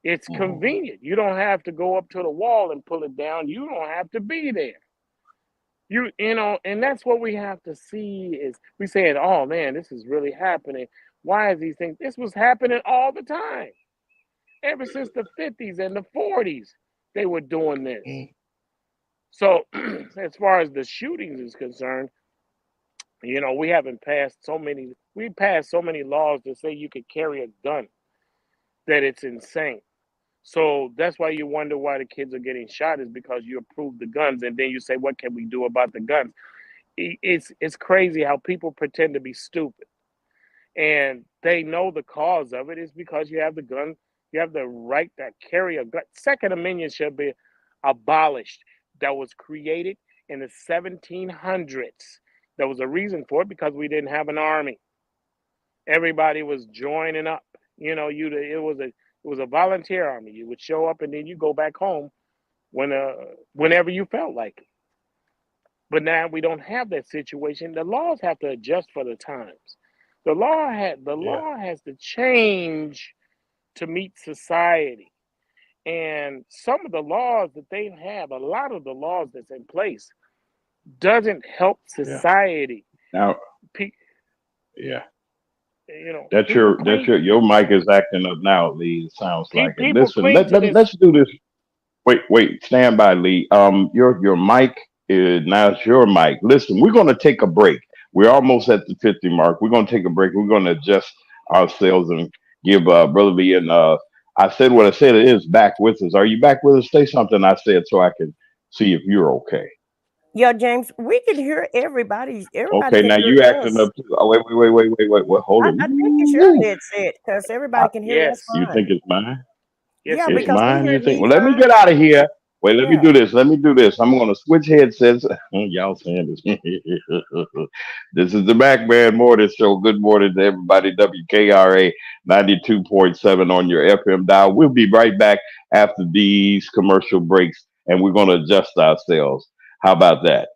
It's convenient. You don't have to go up to the wall and pull it down. You don't have to be there. And that's what we have to see is we saying, oh man, this is really happening. Why is these things? This was happening all the time. Ever since the 50s and the 40s, they were doing this. So as far as the shootings is concerned, we passed so many laws to say you could carry a gun that it's insane. So that's why you wonder why the kids are getting shot, is because you approve the guns and then you say, what can we do about the guns? It's crazy how people pretend to be stupid, and they know the cause of it is because you have the gun, you have the right to carry a gun. Second Amendment should be abolished. That was created in the 1700s. There was a reason for it, because we didn't have an army. Everybody was joining up. You know, it was a volunteer army. You would show up and then you go back home whenever you felt like it. But now we don't have that situation. The laws have to adjust for the times. The Yeah. law has to change to meet society. And some of the laws that they have, a lot of the laws that's in place, doesn't help Yeah. society. Now, Pe- yeah. you know, That's people your cling your mic is acting up now, Lee. It sounds like it. people Listen, cling to this. let's do this. Wait, stand by, Lee. Your mic is now it's your mic. Listen, we're gonna take a break. We're almost at the 50 mark. We're gonna take a break. We're gonna adjust ourselves and give Brother Lee and I said what I said. It is back with us. Are you back with us? Say something I said so I can see if you're okay. Yeah, James, we can hear everybody. Everybody Okay, can now you hear acting us. up too. Oh, wait, hold I think it's your it. headset because I, everybody can hear us Yes, you fine. think it's mine? yes, Yeah, it It's because is. we mine, hear you think? Lee Well, let me fine. get out of here. Wait, let me Yeah. do this. Let me do this. I'm going to switch headsets. Y'all saying this. This is the Mac Man Morning Show. Good morning to everybody. WKRA 92.7 on your FM dial. We'll be right back after these commercial breaks, and we're going to adjust ourselves. How about that?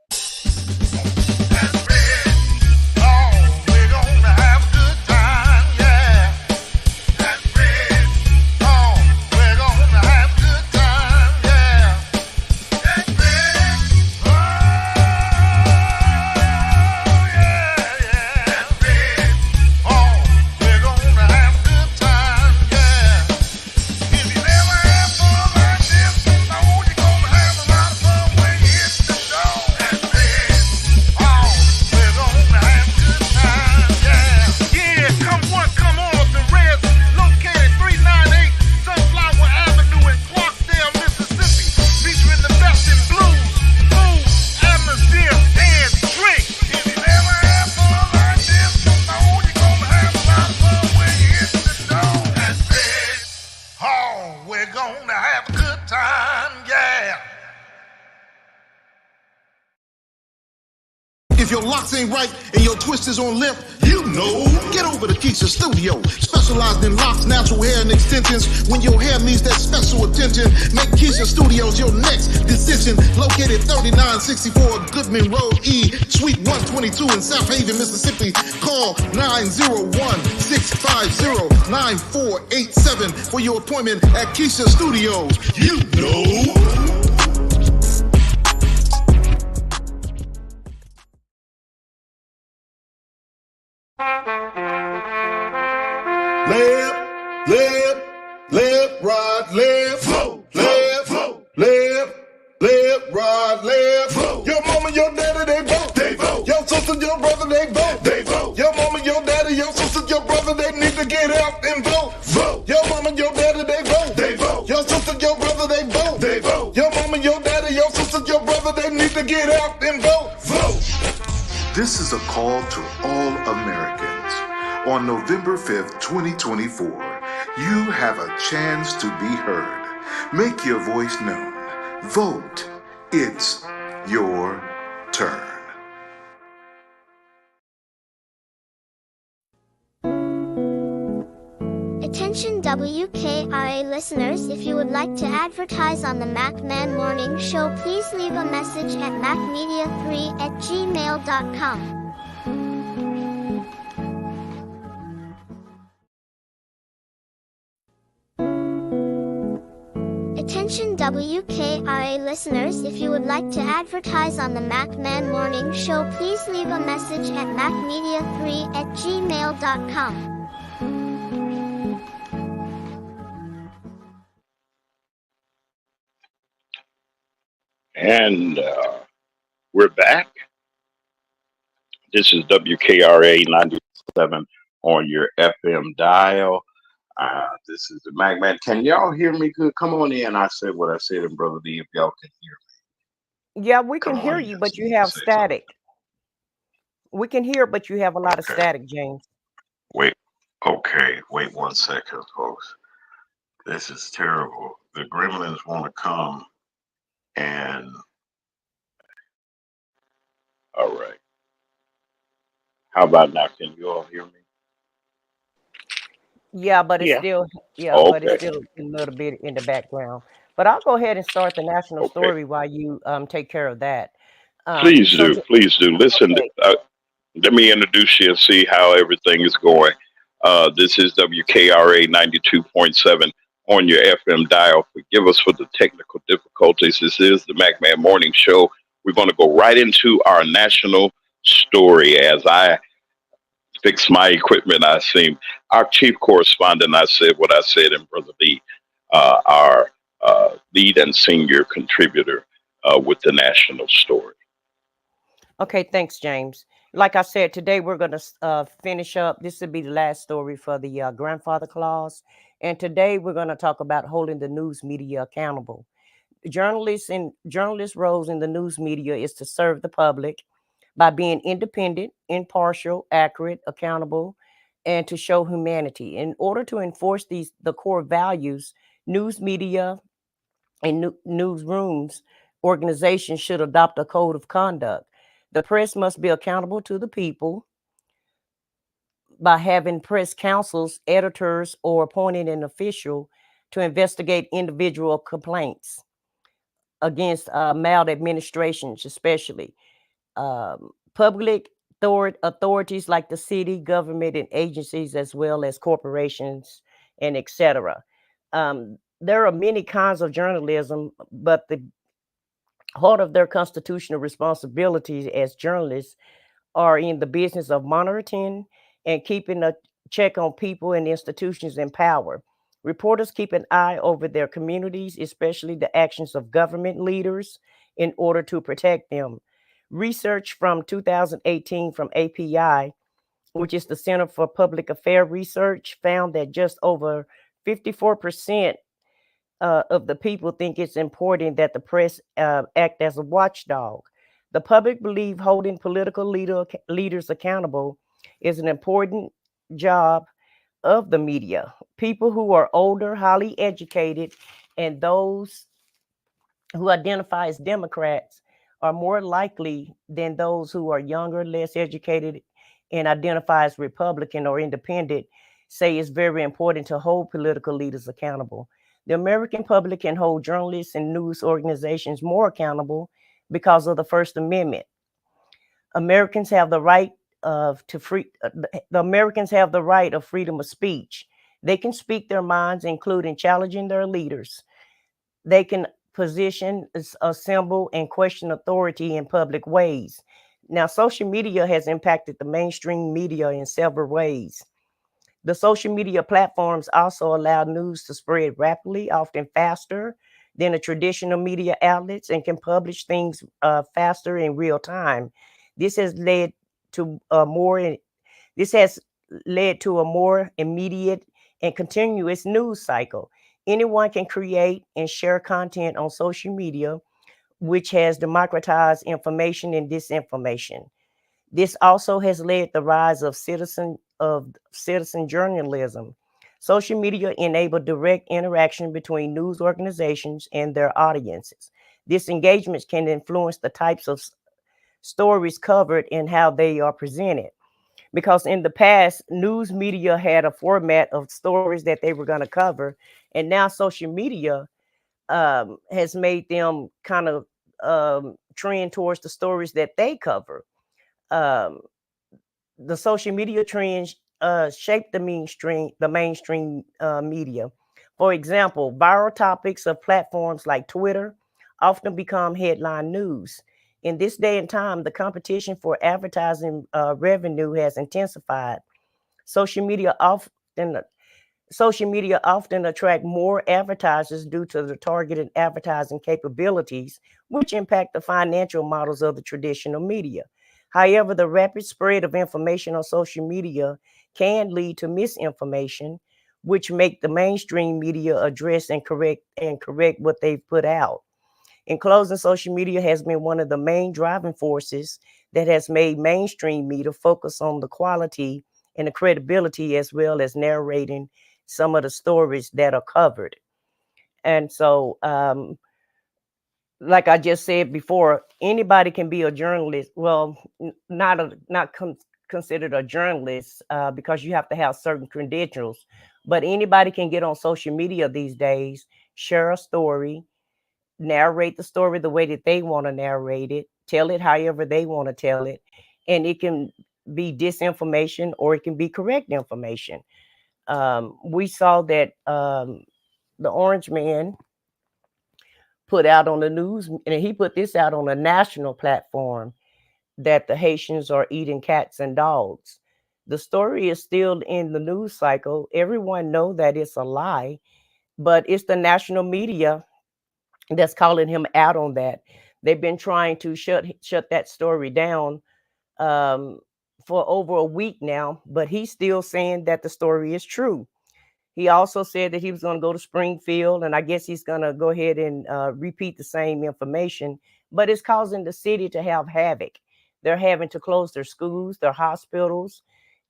If your locks ain't right and your twist is on limp, you know. Get over to Keisha Studio. Specialized in locks, natural hair, and extensions. When your hair needs that special attention, make Keisha Studios your next decision. Located 3964 Goodman Road E, Suite 122 in South Haven, Mississippi. Call 901-650-9487 for your appointment at Keisha Studios. You know. Left, right, left, left, right, left. Your mama, your daddy, they vote. Your sister, your brother, they vote. Your mama, your daddy, your sister, your brother, they need to get out and vote. Your mama, your daddy, they vote. Your sister, your brother, they vote. Your mama, your daddy, your sister, your brother, they need to get out and vote. This is a call to all Americans. On November 5th, 2024, you have a chance to be heard. Make your voice known. Vote. It's your turn. Attention WKRA listeners, if you would like to advertise on the Mac Man Morning Show, please leave a message at macmedia3@gmail.com. Attention WKRA listeners, if you would like to advertise on the Mac Man Morning Show, please leave a message at macmedia3@gmail.com. And we're back. This is WKRA 97 on your FM dial. This is the Mac Man. Can y'all hear me good? Come on in. I said what I said, and Brother D, if y'all can hear me, Yeah, we can come on hear in you, so but you you can have say something. static. We can hear, but you have a lot of Okay. static, James. Wait. Okay. Wait 1 second, folks. This is terrible. The gremlins want to come and. All right. How about now? Can you all hear me? Yeah, but it's Yeah. still, Okay. a little bit in the background. But I'll go ahead and start the national Okay. story while you take care of that. Please So, do. Please do. Listen, okay, let me introduce you and see how everything is going. This is WKRA 92.7 on your FM dial. Forgive us for the technical difficulties. This is the MacMan Morning Show. We're going to go right into our national story. As I fix my equipment, I seem our chief correspondent, I said what I said, and Brother Lee, our lead and senior contributor with the national story. okay, thanks, James. Like I said, today we're going to finish up. This will be the last story for the grandfather clause. And today we're going to talk about holding the news media accountable. Journalists' roles in the news media is to serve the public by being independent, impartial, accurate, accountable, and to show humanity. In order to enforce the core values, news media and newsrooms organizations should adopt a code of conduct. The press must be accountable to the people by having press councils, editors, or appointing an official to investigate individual complaints against maladministrations, especially public authorities like the city, government, and agencies, as well as corporations and etc. There are many kinds of journalism, but the heart of their constitutional responsibilities as journalists are in the business of monitoring and keeping a check on people and institutions in power. Reporters keep an eye over their communities, especially the actions of government leaders, in order to protect them. Research from 2018 from API, which is the Center for Public Affairs Research, found that just over 54% of the people think it's important that the press act as a watchdog. The public believe holding political leaders accountable is an important job of the media. People who are older, highly educated, and those who identify as Democrats are more likely than those who are younger, less educated, and identify as Republican or independent, say it's very important to hold political leaders accountable. The American public can hold journalists and news organizations more accountable because of the First Amendment. Americans have the right the Americans have the right of freedom of speech. They can speak their minds, including challenging their leaders. They can position, assemble, and question authority in public ways. Now, social media has impacted the mainstream media in several ways. The social media platforms also allow news to spread rapidly, often faster than the traditional media outlets, and can publish things faster in real time. This has led to this has led to a more immediate and continuous news cycle. Anyone can create and share content on social media, which has democratized information and disinformation. This also has led the rise of citizen journalism. Social media enable direct interaction between news organizations and their audiences. This engagement can influence the types of stories covered and how they are presented, because in the past news media had a format of stories that they were going to cover, and now social media has made them kind of trend towards the stories that they cover. um, the social media trends shape the mainstream media. For example, viral topics of platforms like Twitter often become headline news. In this day and time, the competition for advertising revenue has intensified. Social media often Social media often attract more advertisers due to the targeted advertising capabilities, which impact the financial models of the traditional media. However, the rapid spread of information on social media can lead to misinformation, which make the mainstream media address and correct what they've put out. In closing, social media has been one of the main driving forces that has made mainstream media focus on the quality and the credibility, as well as narrating some of the stories that are covered. And so, like I just said before, anybody can be a journalist. Well, not considered a journalist because you have to have certain credentials. But anybody can get on social media these days, share a story, narrate the story the way that they want to narrate it, tell it however they want to tell it, and it can be disinformation or it can be correct information. We saw that the Orange Man put out on the news, and he put this out on a national platform, that the Haitians are eating cats and dogs. The story is still in the news cycle. Everyone know that it's a lie, but it's the national media that's calling him out on that. They've been trying to shut that story down um, for over a week now, but he's still saying that the story is true. He also said that he was going to go to Springfield, and I guess he's going to go ahead and repeat the same information, but it's causing the city to have havoc. They're having to close their schools, their hospitals,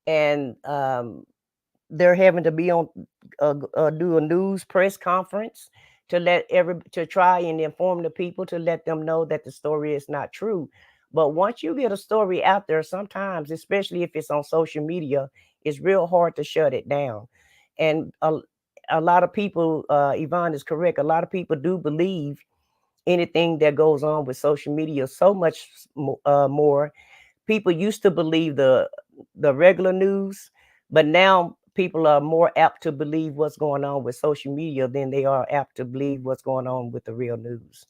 and they're having to be on do a news press conference to to try and inform the people, to let them know that the story is not true. But once you get a story out there, sometimes, especially if it's on social media, it's real hard to shut it down. And a lot of people, Yvonne is correct, a lot of people do believe anything that goes on with social media so much more. People used to believe the regular news, but now people are more apt to believe what's going on with social media than they are apt to believe what's going on with the real news.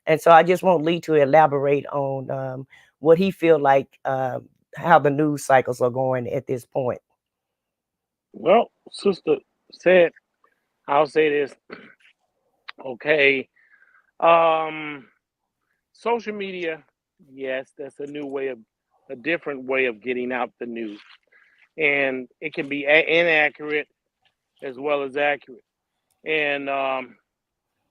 And so I just want Lee to elaborate on what he feel like, how the news cycles are going at this point. Well, sister said, I'll say this. Okay. Social media, yes, that's a different way of getting out the news. And it can be inaccurate as well as accurate. And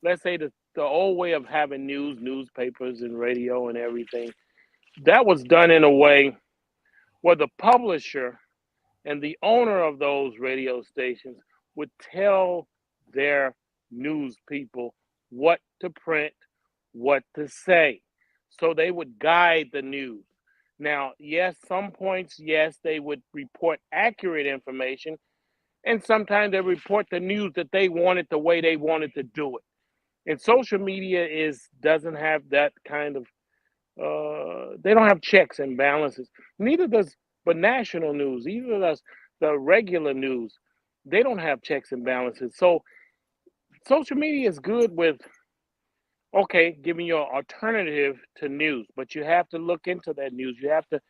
let's say the old way of having newspapers and radio and everything, that was done in a way where the publisher and the owner of those radio stations would tell their news people what to print, what to say. So they would guide the news. Now, yes, some points, yes, they would report accurate information, and sometimes they report the news that they wanted the way they wanted to do it. And social media doesn't have that kind of they don't have checks and balances. Neither does but national news, either does the regular news. They don't have checks and balances. So social media is good with giving you an alternative to news, but you have to look into that news. You have to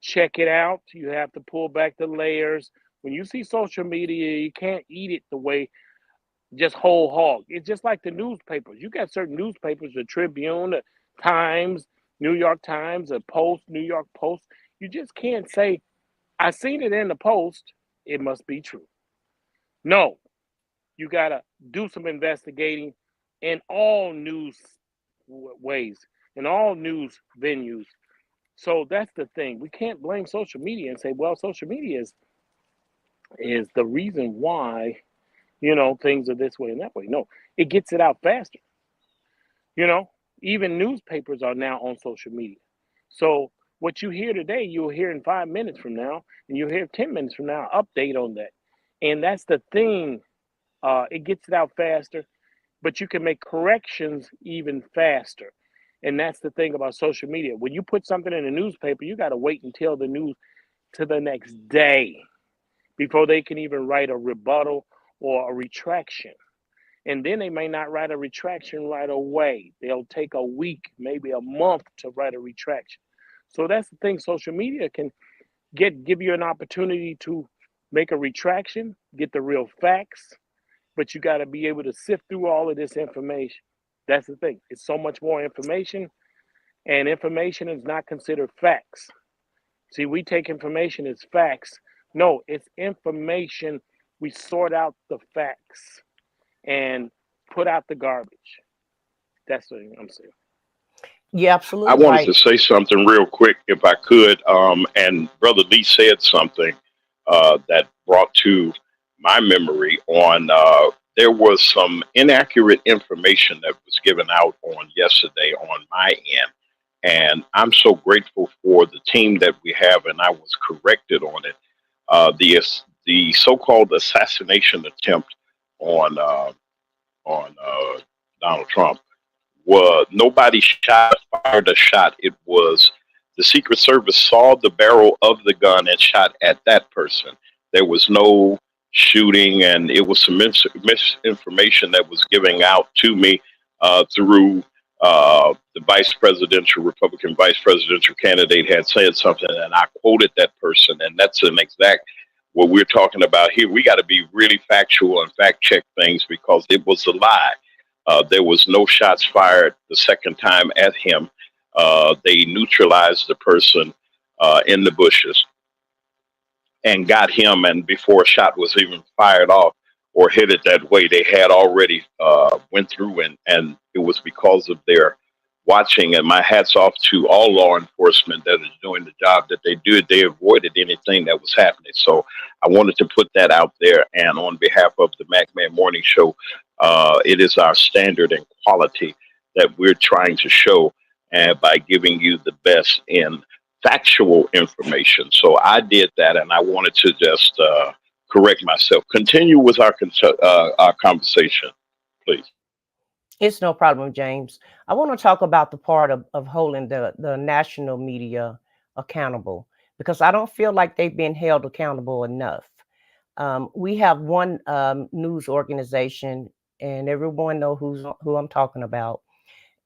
check it out. You have to pull back the layers. When you see social media, you can't eat it the way just whole hog. It's just like the newspapers. You got certain newspapers, the Tribune, the Times, New York Times, the Post, New York Post. You just can't say, I seen it in the Post, it must be true. No, you got to do some investigating in all news ways, in all news venues. So that's the thing. We can't blame social media and say, well, social media is the reason why, things are this way and that way. No, it gets it out faster. Even newspapers are now on social media. So what you hear today, you'll hear in 5 minutes from now, and you'll hear 10 minutes from now, update on that. And that's the thing. It gets it out faster, but you can make corrections even faster. And that's the thing about social media. When you put something in a newspaper, you got to wait until the news to the next day before they can even write a rebuttal or a retraction. And then they may not write a retraction right away. They'll take a week, maybe a month to write a retraction. So that's the thing. Social media can give you an opportunity to make a retraction, get the real facts, but you got to be able to sift through all of this information. That's the thing. It's so much more information, and information is not considered facts. See, we take information as facts. No, it's information we sort out the facts and put out the garbage. That's what I'm saying. You're I absolutely wanted to right. say something real quick, if I could. And Brother Lee said something that brought to my memory on there was some inaccurate information that was given out on yesterday on my end. And I'm so grateful for the team that we have, and I was corrected on it. The so-called assassination attempt on Donald Trump was nobody fired a shot. It was the Secret Service saw the barrel of the gun and shot at that person. There was no shooting, and it was some misinformation that was giving out to me through the vice presidential Republican vice presidential candidate had said something, and I quoted that person, and that's an exact what we're talking about here. We got to be really factual and fact check things because it was a lie. There was no shots fired the second time at him. They neutralized the person in the bushes and got him. And before a shot was even fired off or hit it that way, they had already went through, and it was because of their watching. And my hats off to all law enforcement that is doing the job that they do. They avoided anything that was happening. So I wanted to put that out there. And on behalf of the MacMan Morning Show, it is our standard and quality that we're trying to show, and by giving you the best in factual information. So I did that, and I wanted to just correct myself. Continue with our conversation, please. It's no problem, James. I want to talk about the part of holding the national media accountable, because I don't feel like they've been held accountable enough. We have one news organization, and everyone know who I'm talking about.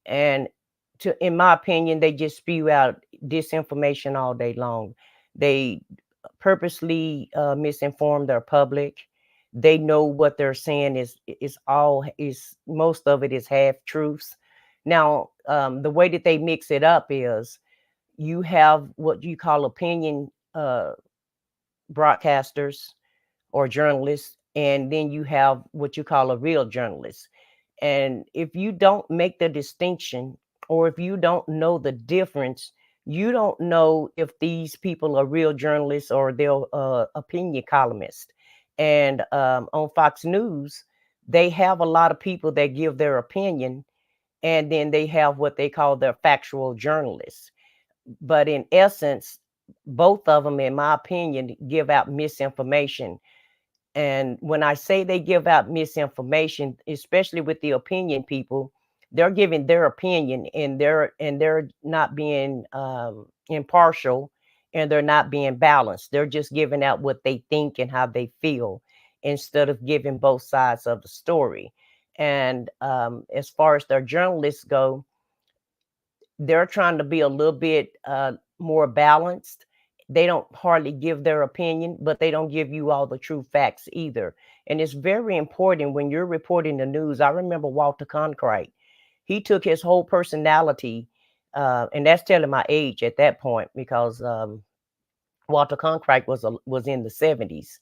And in my opinion, they just spew out disinformation all day long. They purposely misinform their public. They know what they're saying is most of it is half truths. Now, the way that they mix it up is you have what you call opinion broadcasters or journalists, and then you have what you call a real journalist. And if you don't make the distinction, or if you don't know the difference, you don't know if these people are real journalists or they're opinion columnists. And on Fox News, they have a lot of people that give their opinion, and then they have what they call their factual journalists. But in essence, both of them, in my opinion, give out misinformation. And when I say they give out misinformation, especially with the opinion people, they're giving their opinion, and they're not being impartial, and they're not being balanced. They're just giving out what they think and how they feel, instead of giving both sides of the story. And as far as their journalists go, they're trying to be a little bit more balanced. They don't hardly give their opinion, but they don't give you all the true facts either. And it's very important when you're reporting the news. I remember Walter Cronkite. He took his whole personality, and that's telling my age at that point, because Walter Cronkite was in the 70s,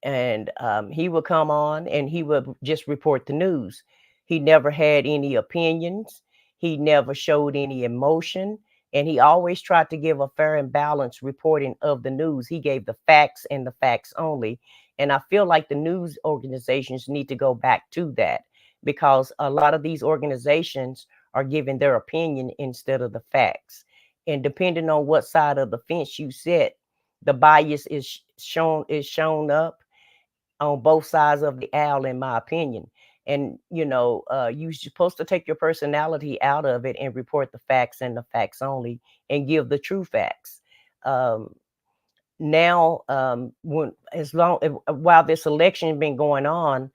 and he would come on and he would just report the news. He never had any opinions. He never showed any emotion, and he always tried to give a fair and balanced reporting of the news. He gave the facts and the facts only. And I feel like the news organizations need to go back to that, because a lot of these organizations are giving their opinion instead of the facts. And depending on what side of the fence you sit, the bias is shown up on both sides of the aisle, in my opinion. And you're supposed to take your personality out of it and report the facts and the facts only, and give the true facts. Now, while this election been going on,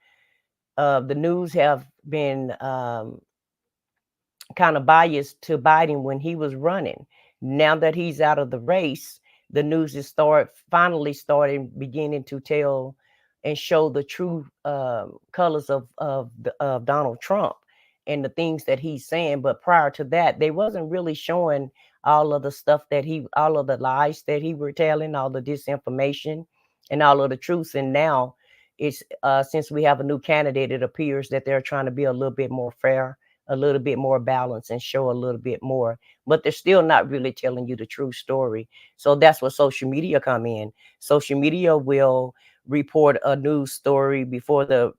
the news have been kind of biased to Biden when he was running. Now that he's out of the race, the news is finally starting beginning to tell and show the true colors of Donald Trump and the things that he's saying. But prior to that, they wasn't really showing all of the stuff all of the lies that he were telling, all the disinformation and all of the truths. And now it's since we have a new candidate, it appears that they're trying to be a little bit more fair, a little bit more balanced, and show a little bit more, but they're still not really telling you the true story. So that's where social media come in. Social media will report a news story before the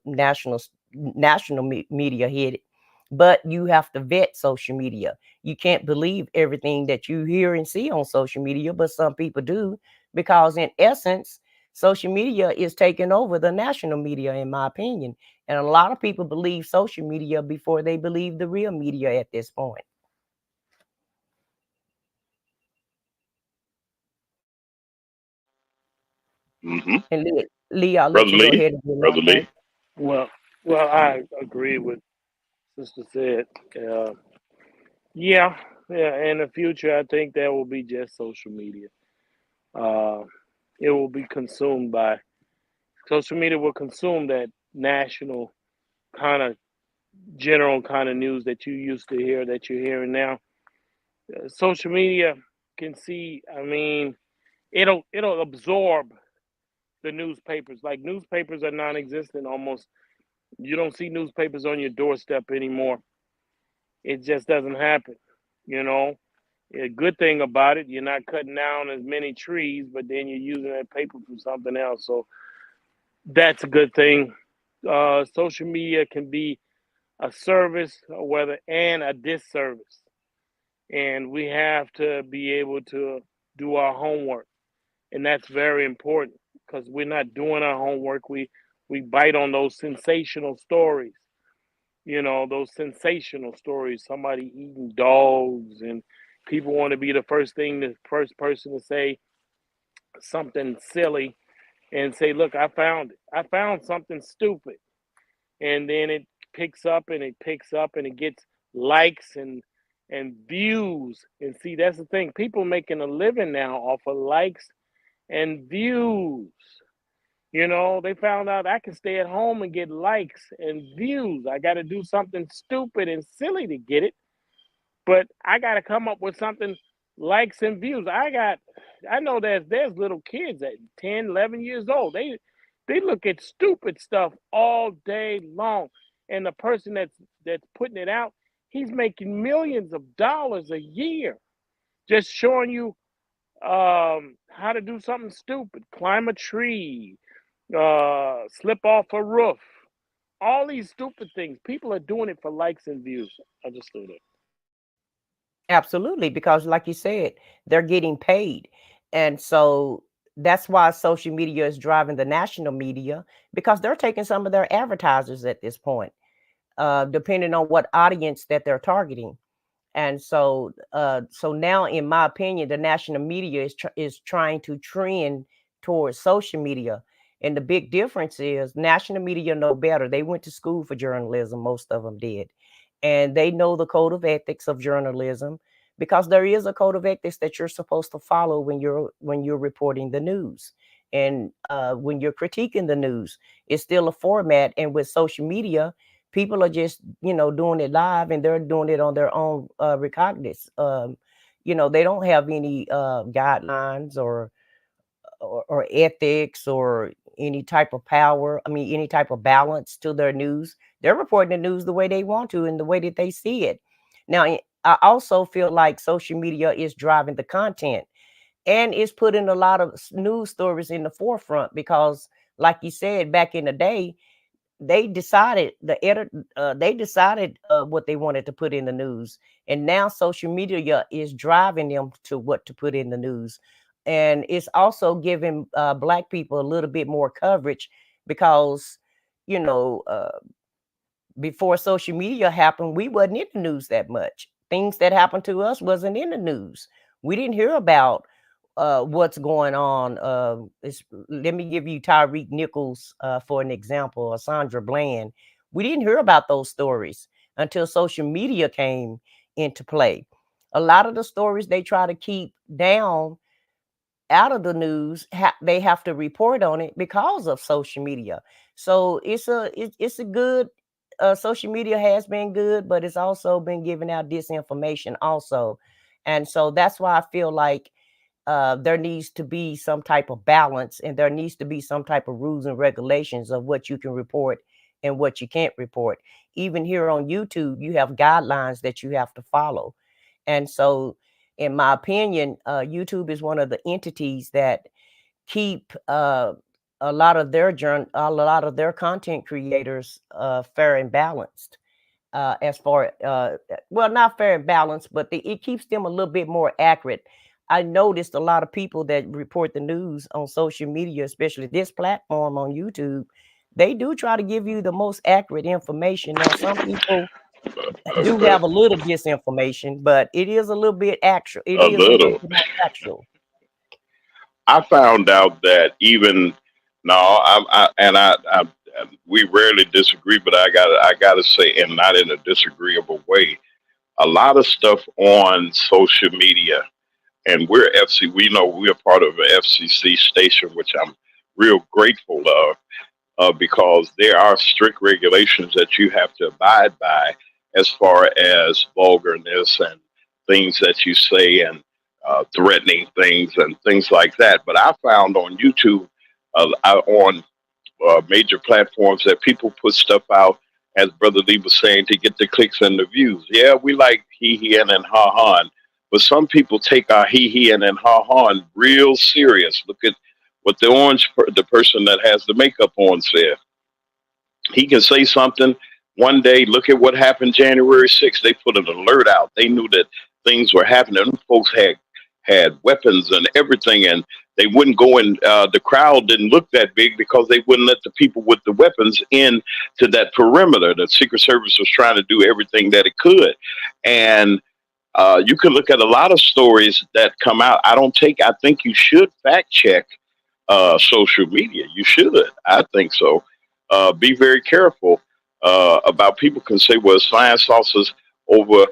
media hit it, but you have to vet social media. You can't believe everything that you hear and see on social media, but some people do, because in essence, social media is taking over the national media, in my opinion. And a lot of people believe social media before they believe the real media at this point. Mm-hmm. And Lee, I'll let Brother you go Lee, ahead and do my Brother Lee. thing. Well, well, I agree with Sister said. Yeah, yeah. In the future, I think there will be just social media. Uh, it will be consumed by social media. Will consume that national kind of general kind of news that you used to hear that you're hearing now. Social media can see. I mean, it'll absorb the newspapers. Like newspapers are non-existent almost. You don't see newspapers on your doorstep anymore. It just doesn't happen. You know, a good thing about it, you're not cutting down as many trees, but then you're using that paper for something else. So that's a good thing. Social media can be a service, or whether and a disservice, and we have to be able to do our homework, and that's very important because we're not doing our homework. We bite on those sensational stories. You know, those sensational stories, somebody eating dogs, and people want to be the first person to say something silly and say, look, I found it. I found something stupid. And then it picks up and it picks up and it gets likes and views. And see, that's the thing. People making a living now off of likes and views. You know, they found out I can stay at home and get likes and views. I got to do something stupid and silly to get it, but I got to come up with something likes and views. I know there's little kids at 10, 11 years old. They look at stupid stuff all day long, and the person that's putting it out, he's making millions of dollars a year just showing you how to do something stupid, climb a tree, slip off a roof, all these stupid things. People are doing it for likes and views. I just threw that. Absolutely, because like you said, they're getting paid. And so that's why social media is driving the national media, because they're taking some of their advertisers at this point, depending on what audience that they're targeting. And so now, in my opinion, the national media is trying to trend towards social media. And the big difference is national media know better. They went to school for journalism, most of them did, and they know the code of ethics of journalism, because there is a code of ethics that you're supposed to follow when you're reporting the news, and when you're critiquing the news. It's still a format, and with social media, people are just doing it live, and they're doing it on their own recognizance. They don't have any guidelines or ethics or any type of power. I mean, any type of balance to their news. They're reporting the news the way they want to and the way that they see it. Now, I also feel like social media is driving the content, and it's putting a lot of news stories in the forefront, because, like you said, back in the day, they decided what they wanted to put in the news, and now social media is driving them to what to put in the news. And it's also giving black people a little bit more coverage, because you know uh, before social media happened, we wasn't in the news that much. Things that happened to us wasn't in the news. We didn't hear about what's going on. Let me give you Tyreek Nichols for an example, or Sandra Bland. We didn't hear about those stories until social media came into play. A lot of the stories they try to keep down out of the news, they have to report on it because of social media. So it's a good, social media has been good, but it's also been giving out disinformation also. And so that's why I feel like there needs to be some type of balance, and there needs to be some type of rules and regulations of what you can report and what you can't report. Even here on YouTube, you have guidelines that you have to follow. And so, in my opinion, YouTube is one of the entities that keep a lot of their content creators fair and balanced. As far well, not fair and balanced, but it keeps them a little bit more accurate. I noticed a lot of people that report the news on social media, especially this platform on YouTube, they do try to give you the most accurate information. Now, some people do have a little disinformation, but it is a little bit actual. It A is a little little. bit more factual. I found out that even no, we rarely disagree, but I gotta say, and not in a disagreeable way, a lot of stuff on social media, and we're FC. We know we're part of an FCC station, which I'm real grateful of, because there are strict regulations that you have to abide by as far as vulgarness and things that you say and threatening things and things like that. But I found on YouTube, on major platforms, that people put stuff out, as Brother Lee was saying, to get the clicks and the views. Yeah, we like hee and ha ha, but some people take our hee and ha ha real serious. Look at what the person that has the makeup on said. He can say something one day. Look at what happened January 6th. They put an alert out. They knew that things were happening. Them folks had weapons and everything, and they wouldn't go in. The crowd didn't look that big because they wouldn't let the people with the weapons in to that perimeter. The Secret Service was trying to do everything that it could, and you can look at a lot of stories that come out. I think you should fact check social media. You should. I think so. Be very careful about people can say, well, it's flying saucers over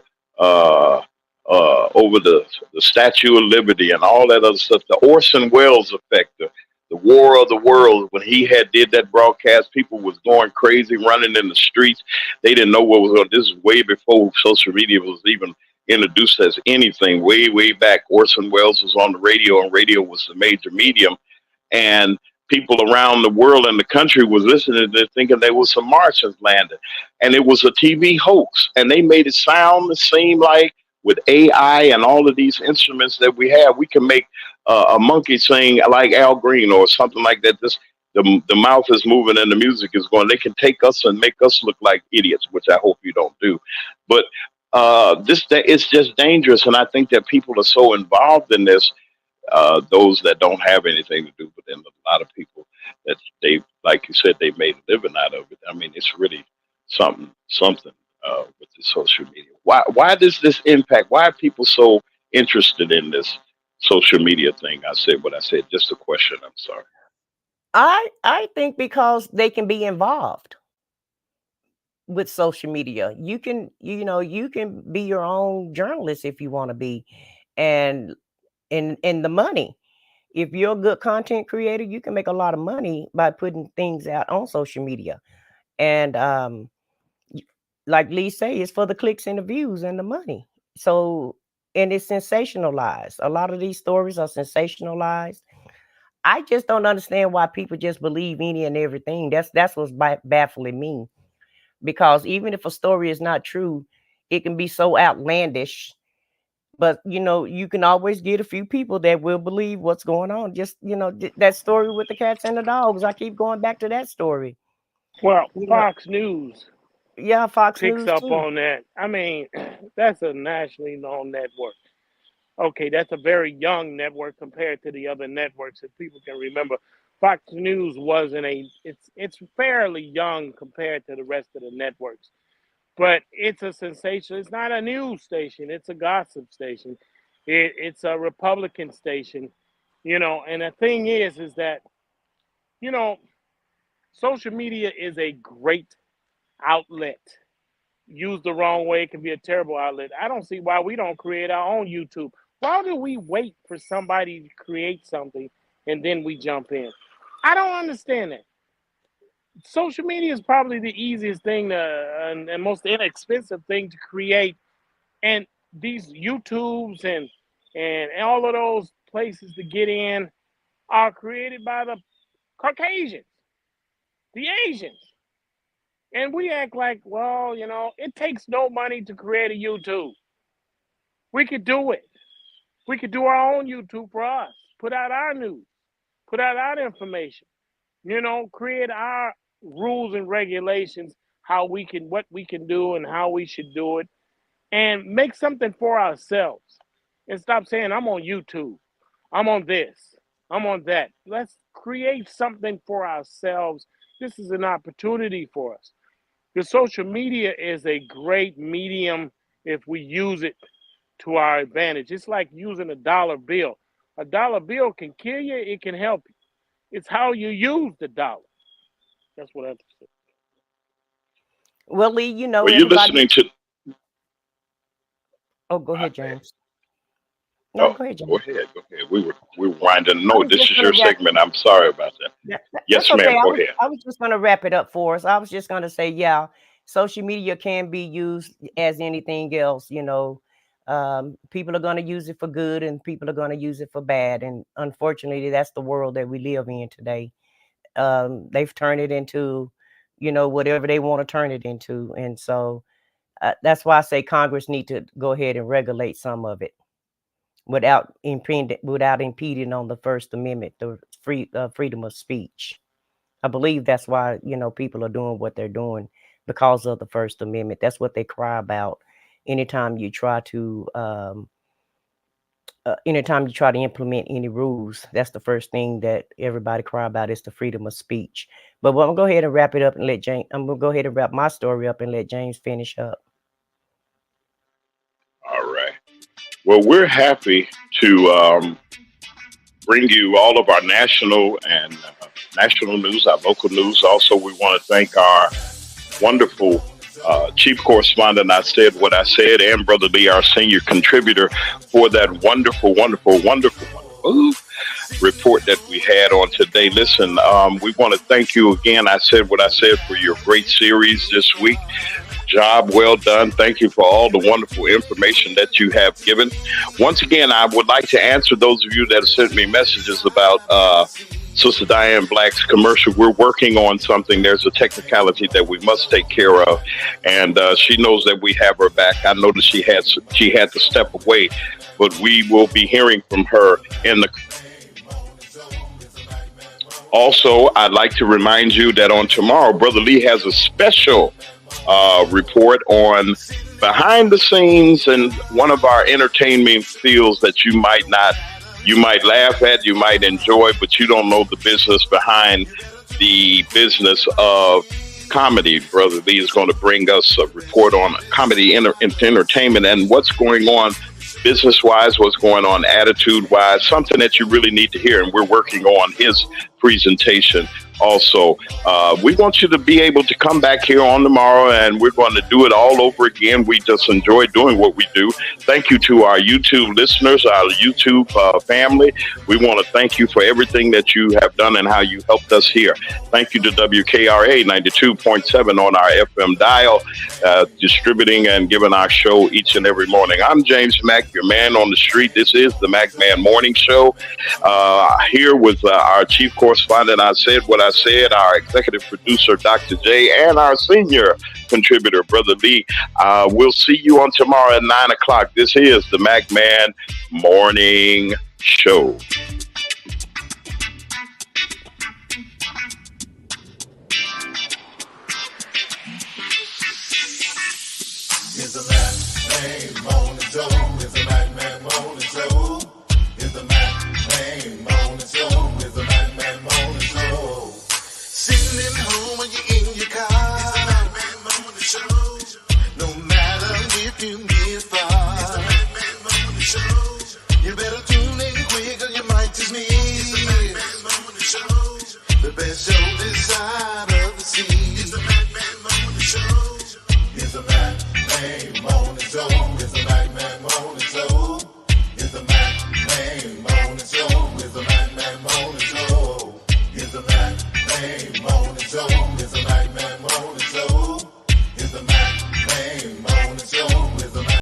uh, over the Statue of Liberty and all that other stuff. The Orson Welles effect, the War of the World, when he did that broadcast, people was going crazy, running in the streets. They didn't know what was going. This is way before social media was even introduced as anything. Way back, Orson Welles was on the radio, and radio was the major medium, and people around the world and the country was listening to this thinking there was some Martians landing, and it was a TV hoax, and they made it sound and seem like with AI and all of these instruments that we have, we can make a monkey sing like Al Green or something like that. The mouth is moving and the music is going. They can take us and make us look like idiots, which I hope you don't do. But it's just dangerous, and I think that people are so involved in this, those that don't have anything to do, but then a lot of people that they, like you said, they made a living out of it. I mean, it's really something with the social media. Why does this impact? Why are people so interested in this social media thing? I said what I said. Just a question. I'm sorry. I think because they can be involved with social media. You can be your own journalist if you want to be, and in the money. If you're a good content creator, you can make a lot of money by putting things out on social media. And like Lee say, it's for the clicks and the views and the money. So, and it's sensationalized. A lot of these stories are sensationalized. I just don't understand why people just believe any and everything. That's what's baffling me. Because even if a story is not true, it can be so outlandish. But you can always get a few people that will believe what's going on. Just that story with the cats and the dogs. I keep going back to that story. Well, Fox News. Yeah, Fox picks News up too. on that. I mean, that's a nationally known network. Okay, that's a very young network compared to the other networks that people can remember. Fox News wasn't it's fairly young compared to the rest of the networks. But it's a sensation. It's not a news station. It's a gossip station. It's a Republican station, and the thing is that, you know, social media is a great outlet. Used the wrong way, it can be a terrible outlet. I don't see why we don't create our own YouTube. Why do we wait for somebody to create something and then we jump in? I don't understand that. Social media is probably the easiest thing and most inexpensive thing to create. And these YouTubes and all of those places to get in are created by the Caucasians, the Asians. And we act like, well, it takes no money to create a YouTube. We could do it. We could do our own YouTube for us, put out our news, put out our information, create our rules and regulations, what we can do and how we should do it, and make something for ourselves. And stop saying, I'm on YouTube, I'm on this, I'm on that. Let's create something for ourselves. This is an opportunity for us. The social media is a great medium if we use it to our advantage. It's like using a dollar bill. A dollar bill can kill you, it can help you. It's how you use the dollar. That's what I have to say. Well, Lee, Well, you're listening to. Oh, go ahead, James. No, go ahead, James. Go ahead. We were winding. No, this is your segment. I'm sorry about that. Yes, okay. ma'am. Go ahead. I was just going to wrap it up for us. I was just going to say, yeah, social media can be used as anything else. People are going to use it for good and people are going to use it for bad. And unfortunately, that's the world that we live in today. They've turned it into, whatever they want to turn it into. And so that's why I say Congress need to go ahead and regulate some of it without impeding on the First Amendment, the freedom of speech. I believe that's why, people are doing what they're doing because of the First Amendment. That's what they cry about. Anytime you try to implement any rules, that's the first thing that everybody cry about is the freedom of speech. But I'm gonna go ahead and wrap it up and let James. I'm gonna go ahead and wrap my story up and let James finish up. All right. Well, we're happy to bring you all of our national and national news, our local news. Also, we want to thank our wonderful chief correspondent, I Said What I Said, and Brother Lee, our senior contributor, for that wonderful report that we had on today. Listen, we want to thank you again, I Said What I Said, for your great series this week. Job well done. Thank you for all the wonderful information that you have given. Once again, I would like to answer those of you that have sent me messages about Sister Diane Black's commercial. We're working on something. There's a technicality that we must take care of, and she knows that we have her back. I know that she had to step away, but we will be hearing from her in the. Also, I'd like to remind you that on tomorrow, Brother Lee has a special report on behind the scenes and one of our entertainment fields that you might laugh at, you might enjoy, but you don't know the business behind the business of comedy. Brother Lee is going to bring us a report on comedy entertainment and what's going on business-wise, what's going on attitude-wise, something that you really need to hear, and we're working on his presentation also. We want you to be able to come back here on tomorrow, and we're going to do it all over again. We just enjoy doing what we do. Thank you to our YouTube listeners, our YouTube family. We want to thank you for everything that you have done and how you helped us here. Thank you to WKRA 92.7 on our FM dial, distributing and giving our show each and every morning. I'm James Mack, your man on the street. This is the Mack Man Morning Show. Here with our chief correspondent, I Said What I Said, our executive producer, Dr. J, and our senior contributor, Brother Lee. We'll see you on tomorrow at 9 o'clock. This is the Mack Man Morning Show.